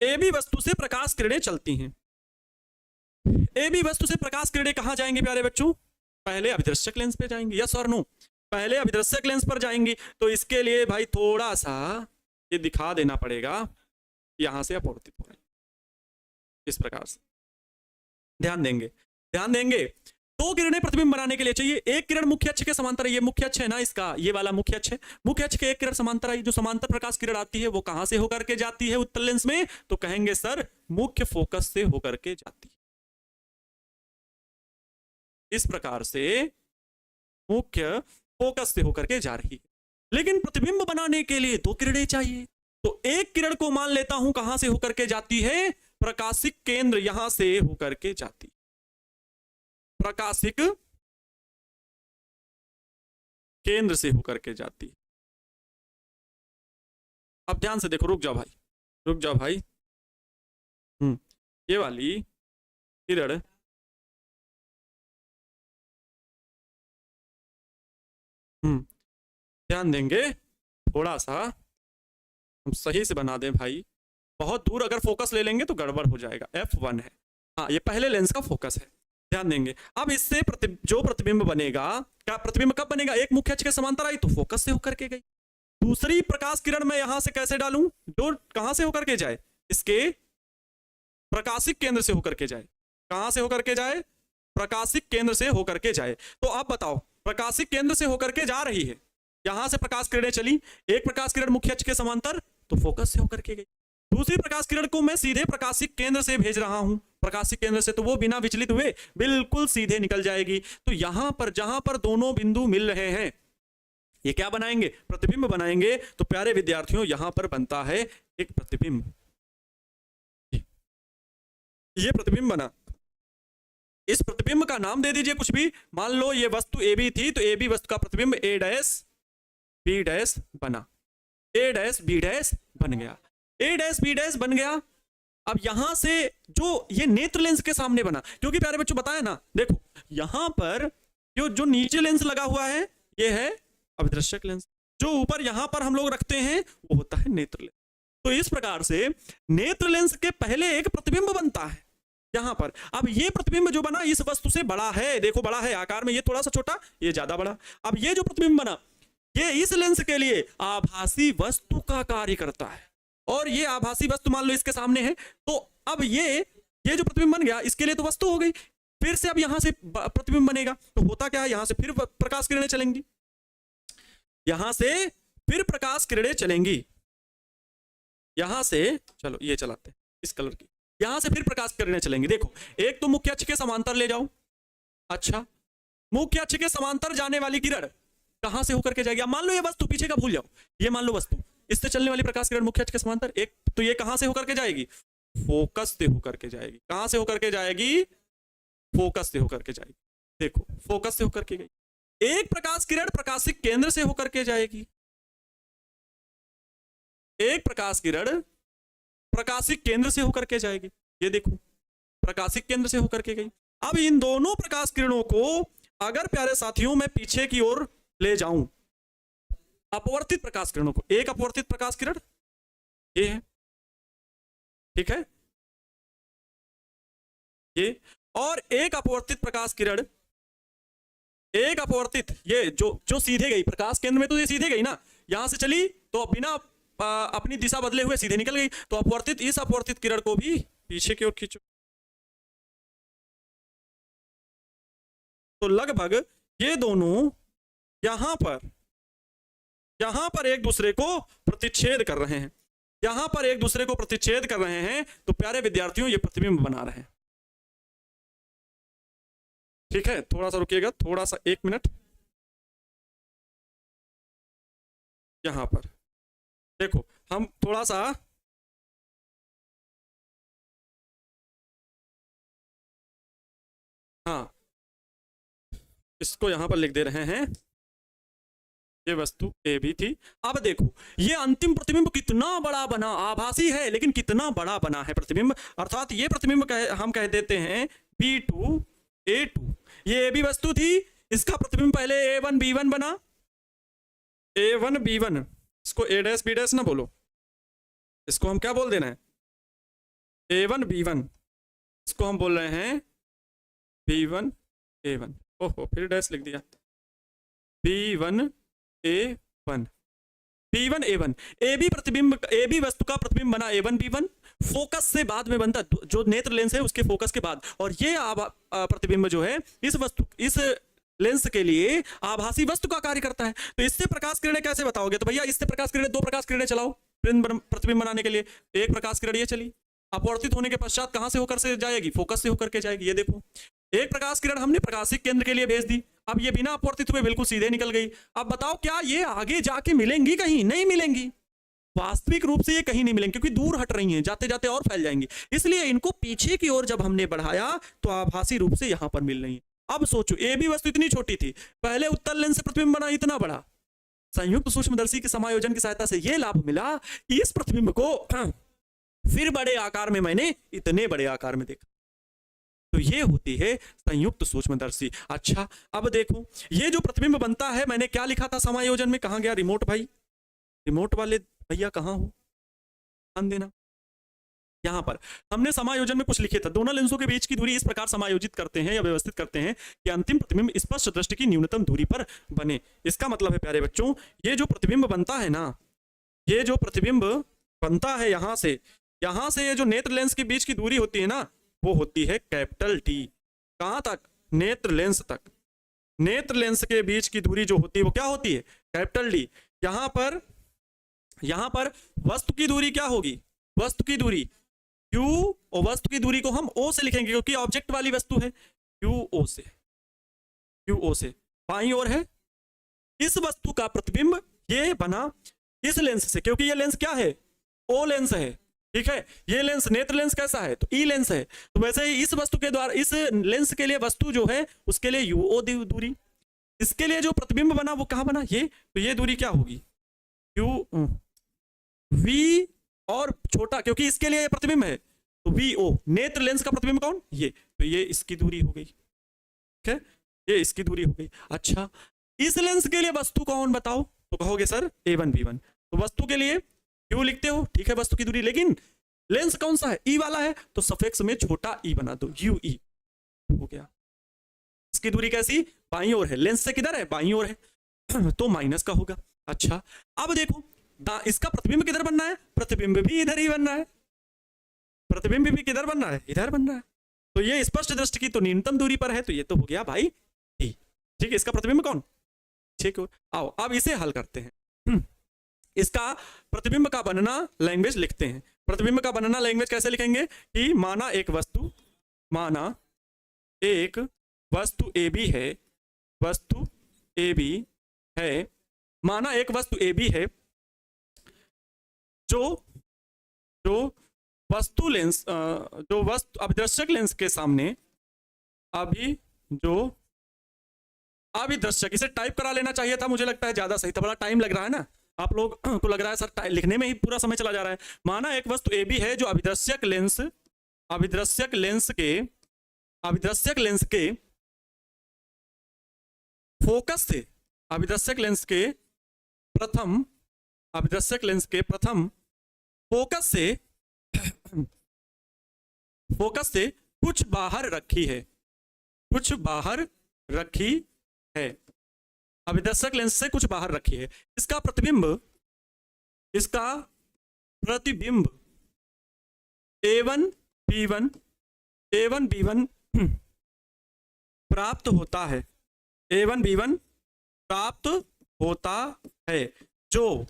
AB वस्तु से प्रकाश किरणें चलती हैं। AB वस्तु से प्रकाश किरणें कहां जाएंगे प्यारे बच्चों? पहले अभिदर्शक लेंस पे जाएंगे, यस और नो? पहले अभिदर्शक लेंस पर जाएंगी। तो इसके लिए भाई थोड़ा सा ये दिखा देना पड़ेगा, यहां से अपवर्तित हो रही, इस प्रकार से ध्यान देंगे, ध्यान देंगे। दो किरणें प्रतिबिंब बनाने के लिए चाहिए, एक किरण मुख्य अक्ष के समांतर, ये मुख्य अक्ष है ना इसका, ये वाला मुख्य अक्ष है, मुख्य अक्ष के एक किरण समांतर आई, जो समांतर प्रकाश किरण आती है वो कहां से होकर के जाती है उत्तल लेंस में? तो कहेंगे सर मुख्य फोकस से होकर के जाती है। इस प्रकार से मुख्य फोकस से होकर के जा रही है। लेकिन प्रतिबिंब बनाने के लिए दो किरणें चाहिए, तो एक किरण को मान लेता हूं कहां से होकर के जाती है, प्रकाशिक केंद्र यहां से होकर के जाती, प्रकाशिक केंद्र से होकर के जाती है। अब ध्यान से देखो, रुक जाओ भाई, रुक जाओ भाई। ये वाली किरण ध्यान देंगे थोड़ा सा, हम सही से बना दें भाई। बहुत दूर अगर फोकस ले लेंगे तो गड़बड़ हो जाएगा। F1 है, हाँ ये पहले लेंस का फोकस है, ध्यान देंगे। अब इससे जो प्रतिबिंब बनेगा, क्या प्रतिबिंब कब बनेगा? एक मुख्य अक्ष के समांतर आई तो फोकस से होकर के गई। दूसरी प्रकाश किरण मैं यहां से कैसे डालूं? जो कहां से होकर के जाए? इसके प्रकाशिक केंद्र से होकर के जाए। कहां से होकर के जाए? प्रकाशिक केंद्र से होकर के जाए। तो आप बताओ, प्रकाशिक केंद्र से होकर के जा रही है, यहां से प्रकाश किरणें चली, एक प्रकाश किरण मुख्य अक्ष के समांतर तो फोकस से होकर के गई। दूसरी प्रकाश किरण को मैं सीधे प्रकाशिक केंद्र से भेज रहा हूं, प्रकाशिक केंद्र से, तो वो बिना विचलित हुए बिल्कुल सीधे निकल जाएगी। तो यहां पर जहां पर दोनों बिंदु मिल रहे हैं, ये क्या बनाएंगे? प्रतिबिंब बनाएंगे। तो प्यारे विद्यार्थियों, यहां पर बनता है एक प्रतिबिंब। ये प्रतिबिंब बना, इस प्रतिबिंब का नाम दे दीजिए कुछ भी। मान लो ये वस्तु AB थी, तो AB वस्तु का प्रतिबिंब A डैश B डैश बना, A डैश B डैश बन गया, A डैश B डैश बन गया। अब यहां से जो ये नेत्र लेंस के सामने बना, क्योंकि प्यारे बच्चों बताया ना, देखो यहां पर जो नीचे लेंस लगा हुआ है ये है अभिदृश्यक लेंस, जो ऊपर यहां पर हम लोग रखते हैं वो होता है नेत्र लेंस। तो इस प्रकार से नेत्र लेंस के पहले एक प्रतिबिंब बनता है यहां पर। अब ये प्रतिबिंब जो बना इस वस्तु से बड़ा है, देखो बड़ा है आकार में, ये थोड़ा सा छोटा, ये ज्यादा बड़ा। अब ये जो प्रतिबिंब बना ये इस लेंस के लिए आभासी वस्तु का कार्य करता है, और ये आभासी वस्तु मान लो इसके सामने है। तो अब ये जो प्रतिबिंब बन गया इसके लिए तो वस्तु हो गई, फिर से अब यहां से प्रतिबिंब बनेगा, तो होता क्या है, यहां से फिर प्रकाश किरणें चलेंगी, यहां से फिर प्रकाश किरणें चलेंगी, यहां से, चलो ये चलाते हैं इस कलर की, यहां से फिर प्रकाश किरणें चलेंगी। देखो एक तो मुख्य अक्ष के समांतर ले जाओ, अच्छा मुख्य अक्ष के समांतर जाने वाली किरण कहां से होकर के जाएगी? अब मान लो ये वस्तु पीछे का भूल जाओ, ये मान लो वस्तु, इससे चलने वाली प्रकाश किरण मुख्य अक्ष के समांतर एक, तो ये कहां से होकर के जाएगी? फोकस से होकर के जाएगी। कहां से होकर के जाएगी? फोकस से होकर के जाएगी। देखो फोकस से होकर के गई। एक प्रकाश किरण प्रकाशिक केंद्र से होकर के जाएगी, एक प्रकाश किरण प्रकाशिक केंद्र से होकर के जाएगी, ये देखो प्रकाशिक केंद्र से होकर के गई। अब इन दोनों प्रकाश किरणों को अगर प्यारे साथियों मैं पीछे की ओर ले जाऊं, अपवर्तित प्रकाश किरणों को, एक अपवर्तित प्रकाश किरण ये है, ठीक है, ये, और एक अपवर्तित प्रकाश किरण, एक अपवर्तित, ये जो सीधे गई प्रकाश केंद्र में, तो ये सीधे गई ना, यहां से चली तो बिना अपनी दिशा बदले हुए सीधे निकल गई। तो अपवर्तित, इस अपवर्तित किरण को भी पीछे की ओर खींचो, तो लगभग ये दोनों यहां पर एक दूसरे को प्रतिच्छेद कर रहे हैं, यहां पर एक दूसरे को प्रतिच्छेद कर रहे हैं। तो प्यारे विद्यार्थियों ये प्रतिबिंब बना रहे हैं, ठीक है। थोड़ा सा रुकिएगा, थोड़ा सा 1 मिनट। यहां पर देखो हम थोड़ा सा, हाँ इसको यहां पर लिख दे रहे हैं, ये वस्तु ए भी थी। अब देखो ये अंतिम प्रतिबिंब कितना बड़ा बना, आभासी है लेकिन कितना बड़ा बना है प्रतिबिंब, अर्थात ये प्रतिबिंब हम कह देते हैं P2 A2। ये A भी वस्तु थी, इसका प्रतिबिंब पहले A1 B1 बना, A1 B1, इसको A डैश B डैश ना बोलो, इसको हम क्या बोल देना है? A1 B1, इसको हम बोल रहे हैं B1 A1। ओहो फिर डैश लिख दिया, B1 A1, B1 A1। A B प्रतिबिंब, ए बी वस्तु का प्रतिबिंब बना A1 B1, फोकस से बाद में बनता, जो नेत्र लेंस है उसके फोकस के बाद। और ये प्रतिबिंब जो है इस वस्तु, इस लेंस के लिए आभासी वस्तु का कार्य करता है। तो इससे प्रकाश किरणें कैसे बताओगे? तो भैया इससे प्रकाश किरणें, 2 प्रकाश किरणें चलाओ प्रतिबिंब बनाने के लिए। एक प्रकाश किरण ये चली, अपवर्तित होने के पश्चात कहां से होकर से जाएगी? फोकस से होकर के जाएगी, ये देखो एक प्रकाश किरण हमने प्रकाशिक केंद्र के लिए भेज दी, अब ये बिना अपवर्तित हुए बिल्कुल सीधे निकल गई। अब बताओ क्या ये आगे जाके मिलेंगी? कहीं नहीं मिलेंगी, वास्तविक रूप से ये कहीं नहीं मिलेंगी, क्योंकि दूर हट रही हैं, जाते जाते और फैल जाएंगी। इसलिए इनको पीछे की ओर जब हमने बढ़ाया तो आभासी रूप से यहां पर मिल रही है। अब सोचो ए बी वस्तु इतनी छोटी थी, पहले उत्तल लेंस से प्रतिबिंब बना इतना बड़ा। संयुक्त सूक्ष्मदर्शी के समायोजन की सहायता से यह लाभ मिला कि इस प्रतिबिंब को फिर बड़े आकार में मैंने इतने बड़े आकार में देखा। तो ये होती है संयुक्त सूक्ष्मदर्शी। अच्छा अब देखो ये जो प्रतिबिंब बनता है, मैंने क्या लिखा था समायोजन में, कहां गया रिमोट भाई, रिमोट वाले भैया कहां हो, ध्यान देना। यहां पर हमने समायोजन में कुछ लिखे था, दोनों लेंसों के बीच की दूरी इस प्रकार समायोजित करते हैं या व्यवस्थित करते हैं कि अंतिम प्रतिबिंब स्पष्ट दृष्टि की न्यूनतम दूरी पर बने। इसका मतलब है प्यारे बच्चों, ये जो प्रतिबिंब बनता है ना, ये जो प्रतिबिंब बनता है यहां से ये जो नेत्र लेंस के बीच की दूरी होती है ना, वो होती है कैपिटल टी। कहां तक, नेत्र लेंस तक। नेत्र लेंस के बीच की दूरी जो होती है वो क्या होती है, कैपिटल डी। यहां पर वस्तु की दूरी क्या होगी, वस्तु की दूरी Q, और वस्तु की दूरी को हम O से लिखेंगे क्योंकि ऑब्जेक्ट वाली वस्तु है, QO से बाईं ओर है। इस वस्तु का प्रतिबिंब ये बना इस लेंस से, क्योंकि ये लेंस क्या है, O लेंस है, ठीक है। ये लेंस नेत्र लेंस कैसा है, तो E लेंस है। तो वैसे ही इस वस्तु के द्वारा, इस लेंस के लिए वस्तु जो है उसके लिए UO दूरी, इसके लिए जो प्रतिबिंब बना वो कहां बना, ये, तो ये दूरी क्या होगी, V और छोटा, क्योंकि इसके लिए प्रतिबिंब है तो VO। नेत्र लेंस का प्रतिबिंब कौन, ये, तो ये इसकी दूरी हो गई, ठीक है, ये इसकी दूरी हो गई। अच्छा इस लेंस के लिए वस्तु कौन बताओ, तो कहोगे सर A1 B1, तो वस्तु के लिए Q लिखते हो, ठीक है, वस्तु की दूरी, लेकिन लेंस कौन सा है, E वाला है, तो सफिक्स में छोटा e बना दो, UE हो गया। इसकी दूरी कैसी, बाईं ओर है, लेंस से किधर है, बाईं ओर है, तो माइनस का होगा। अच्छा अब देखो इसका प्रतिबिंब किधर बनना है, प्रतिबिंब भी इधर ही बनना है, प्रतिबिंब भी किधर बनना है, इधर बनना है। तो ये स्पष्ट दृष्टि की तो न्यूनतम दूरी पर है, तो ये तो हो गया भाई टी, ठीक है। इसका प्रतिबिंब कौन, ठीक है। आओ अब इसे हल करते हैं। इसका प्रतिबिंब का बनना लैंग्वेज लिखते हैं। प्रतिबिंब का बनना लैंग्वेज कैसे लिखेंगे कि माना एक वस्तु ए बी है, वस्तु ए बी है, माना एक वस्तु ए बी है जो वस्तु लेंस, जो वस्तु अभिदर्शक लेंस के सामने अभिदर्शक, इसे टाइप करा लेना चाहिए था, मुझे लगता है ज्यादा सही था, बड़ा टाइम लग रहा है ना, आप लोग को लग रहा है सर लिखने में ही पूरा समय चला जा रहा है। माना एक वस्तु ए बी है जो अभिदर्शक लेंस के फोकस से, अभिदर्शक लेंस के प्रथम फोकस से कुछ बाहर रखी है, अभिदर्शक लेंस से कुछ बाहर रखी है। इसका प्रतिबिंब A1 B1 प्राप्त होता है, A1 B1 प्राप्त होता है जो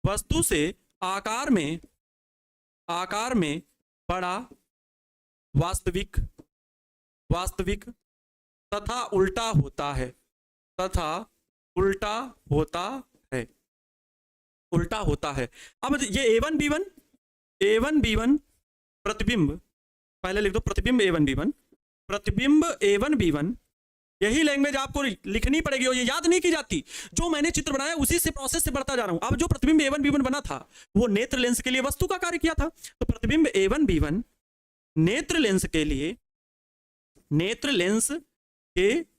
वस्तु से आकार में बड़ा, वास्तविक तथा उल्टा होता है, अब ये A1 B1 प्रतिबिंब, पहले लिख दो प्रतिबिंब A1 B1, यही लैंग्वेज आपको लिखनी पड़ेगी और ये याद नहीं की जाती। जो मैंने चित्र बनाया उसी से प्रोसेस से बढ़ता जा रहा हूं। अब जो प्रतिबिंब A1 B1 बना था वो नेत्र लेंस के लिए वस्तु का कार्य किया था, तो प्रतिबिंब A1 B1 नेत्र लेंस के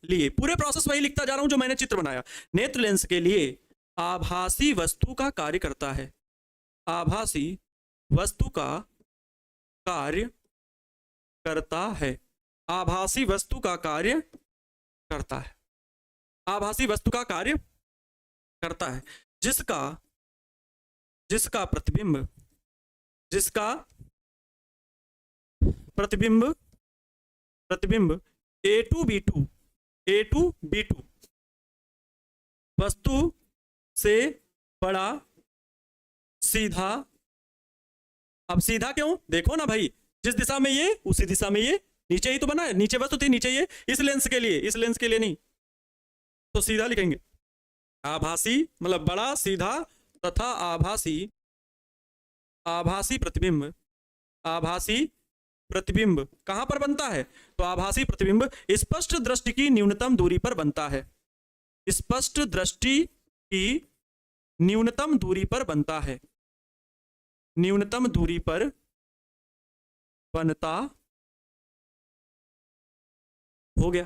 लिए पूरे प्रोसेस वही लिखता जा रहा हूं जो मैंने चित्र बनाया। नेत्र लेंस के लिए आभासी वस्तु का कार्य करता है, आभासी वस्तु का कार्य करता है, आभासी वस्तु का कार्य करता है, आभासी वस्तु का कार्य करता है, जिसका प्रतिबिंब A2 B2 वस्तु से बड़ा, सीधा। अब सीधा क्यों, देखो ना भाई, जिस दिशा में ये उसी दिशा में ये, नीचे ही तो बना है, नीचे वस्तु थी, नीचे ये, इस लेंस के लिए नहीं, तो सीधा लिखेंगे। आभासी मतलब बड़ा, सीधा तथा आभासी प्रतिबिंब कहां पर बनता है? तो आभासी प्रतिबिंब स्पष्ट दृष्टि की न्यूनतम दूरी पर बनता है। स्पष्ट दृष्टि की न्यूनतम दूरी पर बनता है। न्यूनतम दूरी पर बनता हो गया।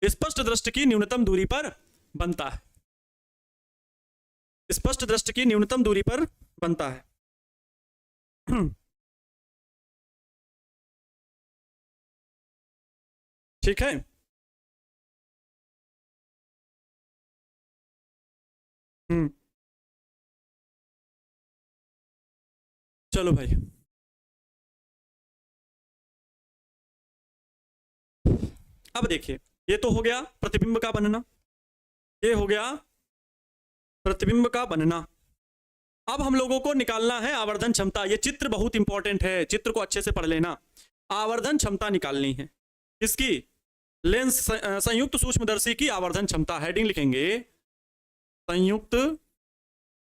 स्पष्ट दृष्टि की न्यूनतम दूरी पर बनता है। स्पष्ट दृष्टि की न्यूनतम दूरी पर बनता है। ठीक है। चलो भाई, अब देखिए, ये तो हो गया प्रतिबिंब का बनना, ये हो गया प्रतिबिंब का बनना। अब हम लोगों को निकालना है आवर्धन क्षमता। ये चित्र बहुत इंपॉर्टेंट है, चित्र को अच्छे से पढ़ लेना। आवर्धन क्षमता निकालनी है। किसकी? लेंस संयुक्त सूक्ष्मदर्शी की आवर्धन क्षमता। हेडिंग लिखेंगे संयुक्त,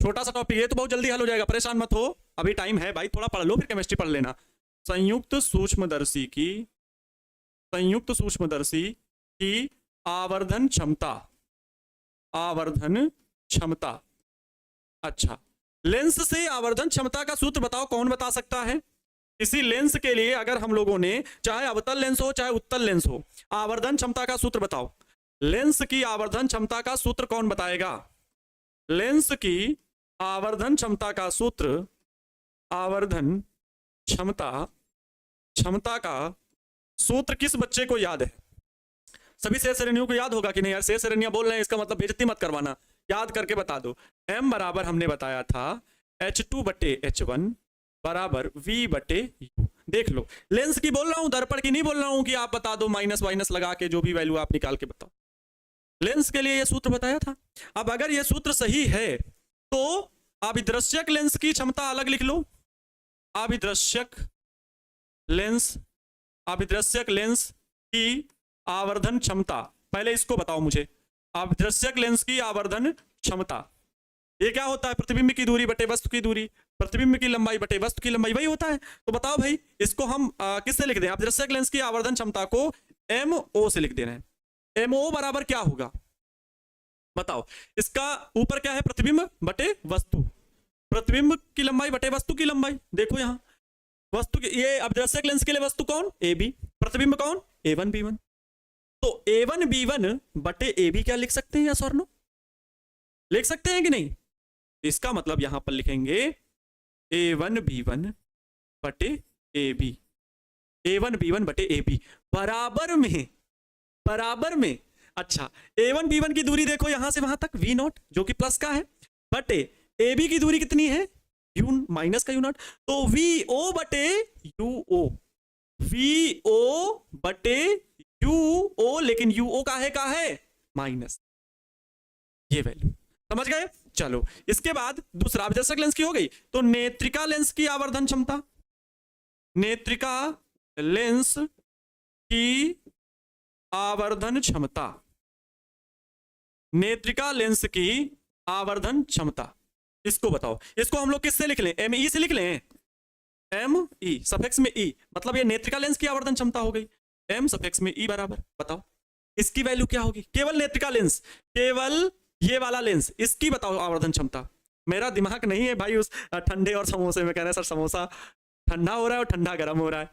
छोटा सा टॉपिक है तो बहुत जल्दी हल हो जाएगा, परेशान मत हो, अभी टाइम है भाई, थोड़ा पढ़ लो फिर केमिस्ट्री पढ़ लेना। संयुक्त सूक्ष्मदर्शी की, संयुक्त सूक्ष्मदर्शी की आवर्धन क्षमता, आवर्धन क्षमता। अच्छा, लेंस से आवर्धन क्षमता का सूत्र बताओ, कौन बता सकता है? किसी लेंस के लिए अगर हम लोगों ने, चाहे अवतल लेंस हो चाहे उत्तल लेंस हो, आवर्धन क्षमता का सूत्र बताओ। लेंस की आवर्धन क्षमता का सूत्र कौन बताएगा? लेंस की आवर्धन क्षमता का सूत्र, आवर्धन क्षमता, क्षमता का सूत्र किस बच्चे को याद है? सभी शेष श्रेणियों को याद होगा कि नहीं? यार शेष श्रेणियां बोल रहे हैं, इसका मतलब बेइज्जती मत करवाना, याद करके बता दो। m बराबर हमने बताया था H2/H1 बराबर V/U। देख लो, लेंस की बोल रहा हूं, दर्पण की नहीं बोल रहा हूं कि आप बता दो माइनस वाइनस लगा के, जो भी वैल्यू आप निकाल के बताओ। लेंस के लिए ये सूत्र बताया था। अब अगर ये सूत्र सही है तो अभिदृश्यक लेंस की क्षमता अलग लिख लो। अभिदृश्यक लेंस, अभिदृश्यक लेंस की आवर्धन क्षमता, पहले इसको बताओ मुझे। अभिदृश्यक लेंस की आवर्धन क्षमता, ये क्या होता है? प्रतिबिंब की दूरी बटे वस्तु की दूरी, प्रतिबिंब की लंबाई बटे वस्तु की लंबाई, वही होता है। तो बताओ भाई, इसको हम किससे लिख दें? अभिदृश्यक लेंस की आवर्धन क्षमता को MO से लिख दे रहे हैं। MO बराबर क्या होगा बताओ? इसका ऊपर क्या है? प्रतिबिंब बटे वस्तु, प्रतिबिंब की लंबाई बटे वस्तु की लंबाई। देखो यहां वस्तु की, ये अभिदर्शक लेंस के लिए वस्तु कौन? AB, प्रतिबिंब कौन? A1B1। तो A1B1 बटे AB क्या लिख सकते हैं? या सर नो लिख सकते हैं कि नहीं? इसका मतलब यहां पर लिखेंगे A1B1 बटे AB, A1B1 बटे AB बराबर में, बराबर में। अच्छा, A1B1 की दूरी देखो यहां से वहां तक V0 जो कि प्लस का है, बटे AB की दूरी कितनी है? U माइनस का U0। तो VO बटे UO, VO बटे UO, लेकिन UO का है माइनस, ये वैल्यू समझ गए? चलो, इसके बाद दूसरा अभिदर्शक लेंस की हो गई। तो नेत्रिका लेंस की आवर्धन क्षमता, नेत्रिका लेंस की आवर्धन क्षमता, नेत्रिका लेंस की आवर्धन क्षमता, इसको बताओ। इसको हम लोग किससे लिख लें? ME से लिख लें। ME सफिक्स में E, मतलब ये नेत्रिका लेंस की आवर्धन क्षमता हो गई। M सफिक्स में E बराबर, बताओ इसकी वैल्यू क्या होगी? केवल नेत्रिका लेंस, केवल ये वाला लेंस, इसकी बताओ आवर्धन क्षमता। मेरा दिमाग नहीं है भाई उस ठंडे और समोसे में, कह रहे सर समोसा ठंडा हो रहा है और ठंडा गर्म हो रहा है।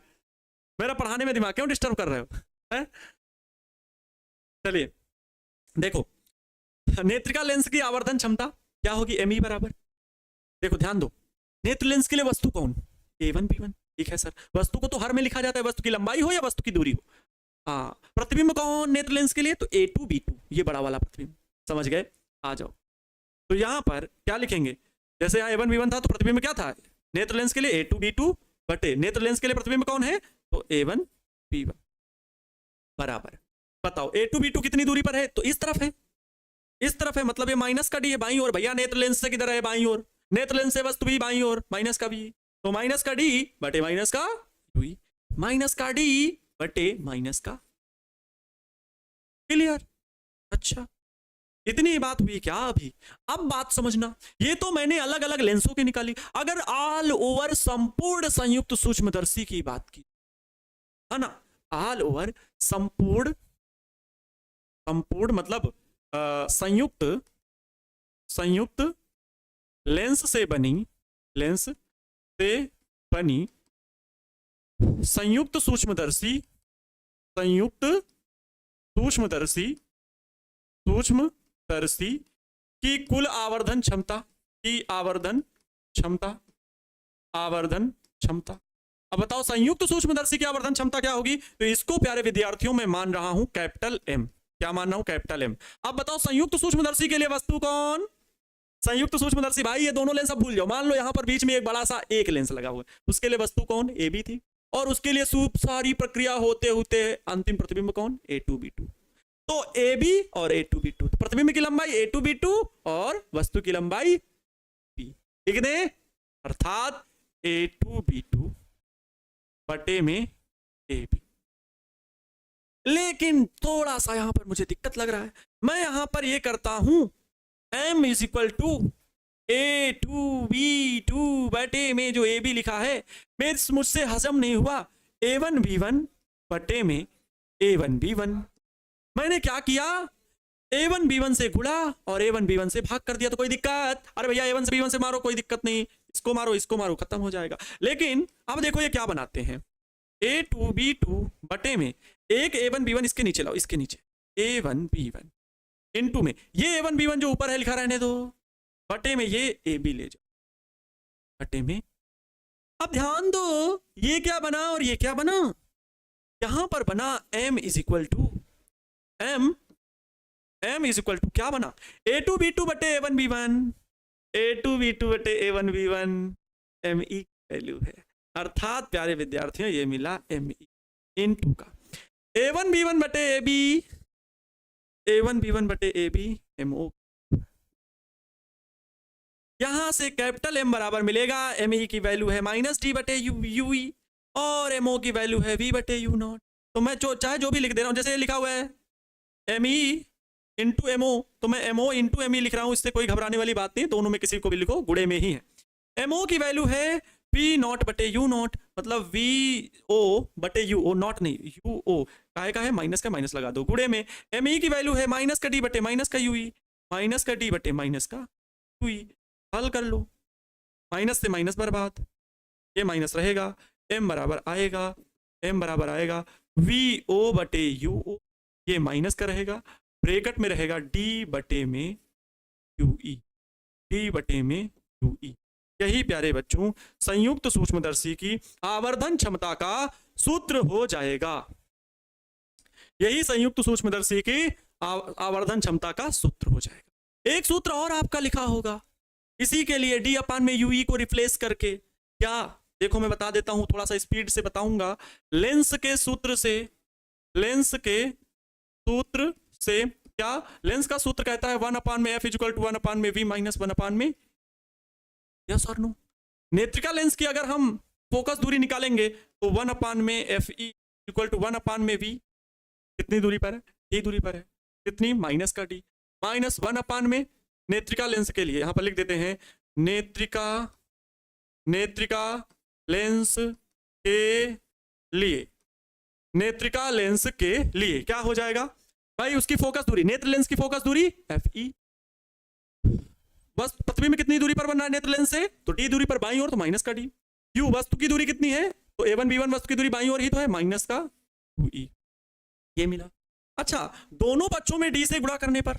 मेरा पढ़ाने में दिमाग क्यों डिस्टर्ब कर रहे हो? चलिए देखो, नेत्रिका लेंस की आवर्धन क्षमता क्या होगी? ME बराबर, देखो ध्यान दो, नेत्र लेंस के लिए वस्तु कौन? A1B1। ठीक है सर, वस्तु को तो हर में लिखा जाता है, वस्तु की लंबाई हो या वस्तु की दूरी हो। हाँ, प्रतिबिंब कौन नेत्र लेंस के लिए? तो A2B2, ये बड़ा वाला प्रतिबिंब, समझ गए? आ जाओ, तो यहां पर क्या लिखेंगे? जैसे यहाँ A1B1 था तो प्रतिबिंब क्या था? नेत्र लेंस के लिए A2B2 बटे नेत्र लेंस के लिए प्रतिबिंब कौन है? तो A1B1 बराबर, बताओ A2B2 कितनी दूरी पर है? तो इस तरफ है, इस तरफ है, मतलब ये माइनस का D है बाईं ओर। भैया नेत्र लेंस से किधर है? बाईं ओर। नेत्र लेंस से वस्तु भी बाईं ओर, माइनस का भी, तो माइनस का D बटे माइनस का U, माइनस का D बटे माइनस का। क्लियर? अच्छा, इतनी बात हुई क्या अभी? अब बात समझना, ये तो मैंने अलग अलग लेंसों की निकाली। अगर ऑल ओवर संपूर्ण संयुक्त सूक्ष्मदर्शी की बात की, है ना, ऑल ओवर संपूर्ण, संपूर्ण मतलब संयुक्त, संयुक्त लेंस से बनी, लेंस से बनी संयुक्त सूक्ष्मदर्शी, संयुक्त सूक्ष्मदर्शी, सूक्ष्मदर्शी की कुल आवर्धन क्षमता, की आवर्धन क्षमता, आवर्धन क्षमता। अब बताओ संयुक्त सूक्ष्मदर्शी की आवर्धन क्षमता क्या होगी? तो इसको प्यारे विद्यार्थियों मैं मान रहा हूं कैपिटल एम। क्या मान रहा हूं? Capital M. अब बताओ संयुक्त सूक्ष्मदर्शी के लिए वस्तु कौन? संयुक्त सूक्ष्मदर्शी, भाई ये दोनों लेंस अब भूल जाओ, मान लो यहां पर बीच में एक बड़ा सा एक लेंस लगा हुआ है, उसके लिए वस्तु कौन? ए बी थी, और उसके लिए सारी प्रक्रिया होते होते अंतिम प्रतिबिंब कौन? ए टू बी टू। तो ए बी और ए टू बी टू, प्रतिबिंब की लंबाई ए टू बी टू और वस्तु की लंबाई बी, कितने? अर्थात ए टू बी टू बटे में ए बी। लेकिन थोड़ा सा यहां पर मुझे दिक्कत लग रहा है, मैं यहां पर ये करता हूं m is equal to A two B two बटे में जो ए बी लिखा है, मुझसे हजम नहीं हुआ, ए वन बी वन बटे में ए वन बी वन। मैंने क्या किया? ए वन बी वन से गुणा और ए वन बी वन से भाग कर दिया। तो कोई दिक्कत? अरे भैया ए वन से बी वन से मारो, कोई दिक्कत नहीं, इसको मारो इसको मारो, खत्म हो जाएगा। लेकिन अब देखो ये क्या बनाते हैं, ए टू बी टू बटे में एक ए वन बी वन, इसके नीचे लाओ, इसके नीचे ए वन बी वन इनटू में ये ए वन बी वन जो ऊपर है लिखा रहने दो, बटे में ये ए बी ले जाओ बटे में। अब ध्यान दो ये क्या बना और ये क्या बना? यहां पर बना m is equal to m is equal to क्या बना? ए टू बी टू बटे a one B one, a two B two बटे a one B one, M E value है। अर्थात प्यारे विद्यार्थियों ये मिला एम ई इन टू का ए वन बी वन बटे A B, A one B one बटे ए बी एम ओ। यहां से कैपिटल एम बराबर मिलेगा, एम ई की वैल्यू है माइनस डी बटे यू यू ई, और एम ओ की वैल्यू है वी बटे यू नॉट। तो मैं चाहे जो भी लिख दे रहा हूं, जैसे ये लिखा हुआ है M E into M O, तो मैं M O into M E लिख रहा हूं, इससे कोई घबराने वाली बात नहीं, दोनों में किसी को भी लिखो, गुड़े में ही है। एम ओ की वैल्यू है पी नॉट बटे यू नॉट, मतलब वी ओ बटे यू, ओ नॉट नहीं, यू ओ काहे का है, माइनस का माइनस लगा दो, गुड़े में एम ई की वैल्यू है माइनस का डी बटे माइनस का यू ई, माइनस का डी बटे माइनस का यू ई। हल कर लो, माइनस से माइनस बर्बाद, ये माइनस रहेगा, एम बराबर आएगा, एम बराबर आएगा वी ओ बटे यू ओ, ये माइनस का रहेगा, ब्रैकेट में रहेगा डी बटे में यू ई, डी बटे में यू ई। यही प्यारे बच्चों संयुक्त सूक्ष्मदर्शी की आवर्धन क्षमता का सूत्र हो जाएगा। यही संयुक्त सूक्ष्मदर्शी की आवर्धन क्षमता का सूत्र हो जाएगा। एक सूत्र और आपका लिखा होगा इसी के लिए, डी अपान में यूई को रिप्लेस करके। क्या? देखो मैं बता देता हूं, थोड़ा सा स्पीड से बताऊंगा। लेंस के सूत्र से, लेंस के सूत्र से क्या? लेंस का सूत्र कहता है 1 अपान में एफ इक्वल टू 1 अपान में वी माइनस 1 अपान में, यस और नो। नेत्रिका लेंस की अगर हम फोकस दूरी निकालेंगे तो 1 अपान में एफ ई इक्वल टू 1 अपान में वी, कितनी दूरी पर है? डी दूरी पर है, कितनी? माइनस का डी, माइनस 1 अपान में नेत्रिका लेंस के लिए, यहां पर लिख देते हैं नेत्रिका, नेत्रिका लेंस के लिए, नेत्रिका लेंस के लिए क्या हो जाएगा भाई? उसकी फोकस दूरी, नेत्र लेंस की फोकस दूरी एफ ई, बस प्रतिबिंब में कितनी दूरी पर बन रहा है नेत्र लेंस से? तो डी दूरी पर बाईं ओर, तो माइनस का डी। यू वस्तु की दूरी कितनी है? तो ए वन बी वन वस्तु की दूरी बाईं ओर ही तो है, माइनस का टू ई, ये मिला। अच्छा, दोनों पक्षों में डी से गुणा करने पर,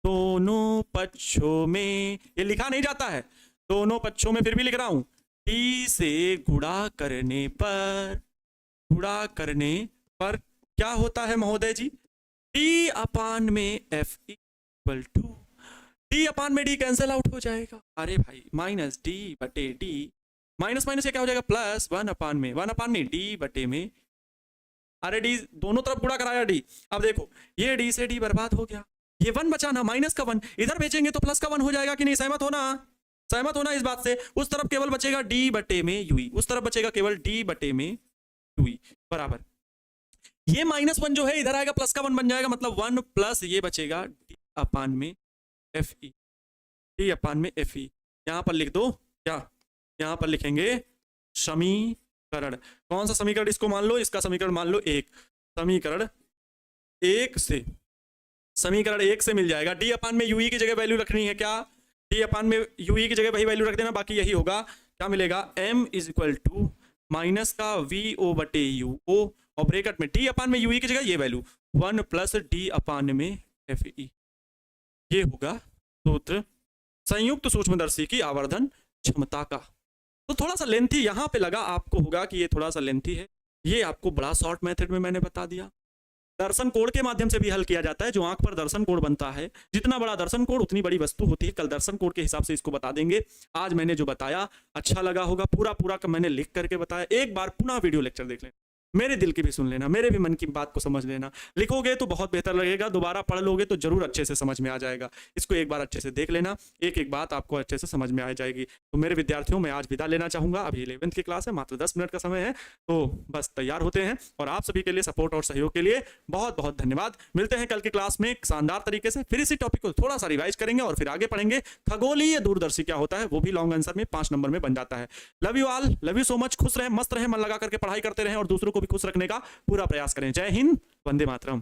दोनों पक्षों में, ये लिखा नहीं जाता है, दोनों पक्षों में फिर भी लिख रहा हूं, डी से गुणा करने पर, गुणा करने पर क्या होता है महोदय जी? डी अपान में एफ इक्वल टू, डी अपान में डी कैंसिल आउट हो जाएगा, अरे भाई माइनस डी बटे डी, माइनस माइनस ये क्या हो जाएगा? प्लस 1 अपान में, 1 अपान में डी बटे में, अरे डी दोनों तरफ गुणा कराया डी। अब देखो ये डी से डी बर्बाद हो गया, ये 1 बचा ना, माइनस का 1, इधर भेजेंगे तो प्लस का 1 हो जाएगा कि नहीं? सहमत होना, सहमत होना इस बात से। उस तरफ केवल बचेगा डी बटे में यूई, उस तरफ बचेगा केवल डी बटे में यूई बराबर, ये माइनस 1 जो है इधर आएगा, प्लस का 1 बन जाएगा, मतलब 1 प्लस ये बचेगा डी अपान में एफ ई, डी अपान में एफ ई। यहां पर लिख दो क्या? यहां पर लिखेंगे समीकरण समीकरण। कौन सा समीकरण इसको मान लो, इसका समीकरण मान लो 1। समीकरण 1 से, समीकरण 1 से मिल जाएगा डी अपान में यूई की जगह वैल्यू रखनी है क्या, डी अपान में यूई की जगह वही वैल्यू रख देना, बाकी यही होगा। क्या मिलेगा, m is equal to minus का वी ओ बटे यू ओ, और ब्रैकेट में डी अपान में यूई की जगह ये वैल्यू 1 प्लस डी अपान में एफ ई। ये होगा सूत्र संयुक्त सूक्ष्मदर्शी की आवर्धन क्षमता का। तो थोड़ा सा लेंथी यहाँ पे लगा आपको होगा कि ये थोड़ा सा लेंथी है, ये आपको बड़ा शॉर्ट मेथड में मैंने बता दिया। दर्शन कोण के माध्यम से भी हल किया जाता है, जो आंख पर दर्शन कोण बनता है, जितना बड़ा दर्शन कोण उतनी बड़ी वस्तु होती है। कल दर्शन कोण के हिसाब से इसको बता देंगे। आज मैंने जो बताया अच्छा लगा होगा, पूरा पूरा का मैंने लिख करके बताया। एक बार पुनः वीडियो लेक्चर देख लेना, मेरे दिल की भी सुन लेना, मेरे भी मन की बात को समझ लेना। लिखोगे तो बहुत बेहतर लगेगा, दोबारा पढ़ लोगे तो जरूर अच्छे से समझ में आ जाएगा। इसको एक बार अच्छे से देख लेना, एक एक बात आपको अच्छे से समझ में आ जाएगी। तो मेरे विद्यार्थियों, मैं आज विदा लेना चाहूंगा। अभी 11th की क्लास है, मात्र 10 मिनट का समय है, तो बस तैयार होते हैं। और आप सभी के लिए सपोर्ट और सहयोग के लिए बहुत बहुत धन्यवाद। मिलते हैं कल की क्लास में शानदार तरीके से, फिर इसी टॉपिक को थोड़ा सा रिवाइज करेंगे और फिर आगे पढ़ेंगे। खगोलीय दूरदर्शी क्या होता है, वो भी लॉन्ग आंसर में 5 नंबर में बन जाता है। Love you all, love you so much. खुश रहें, मस्त रहें, मन लगा करके पढ़ाई करते रहें और दूसरों को भी खुश रखने का पूरा प्रयास करें। जय हिंद, वंदे मातरम।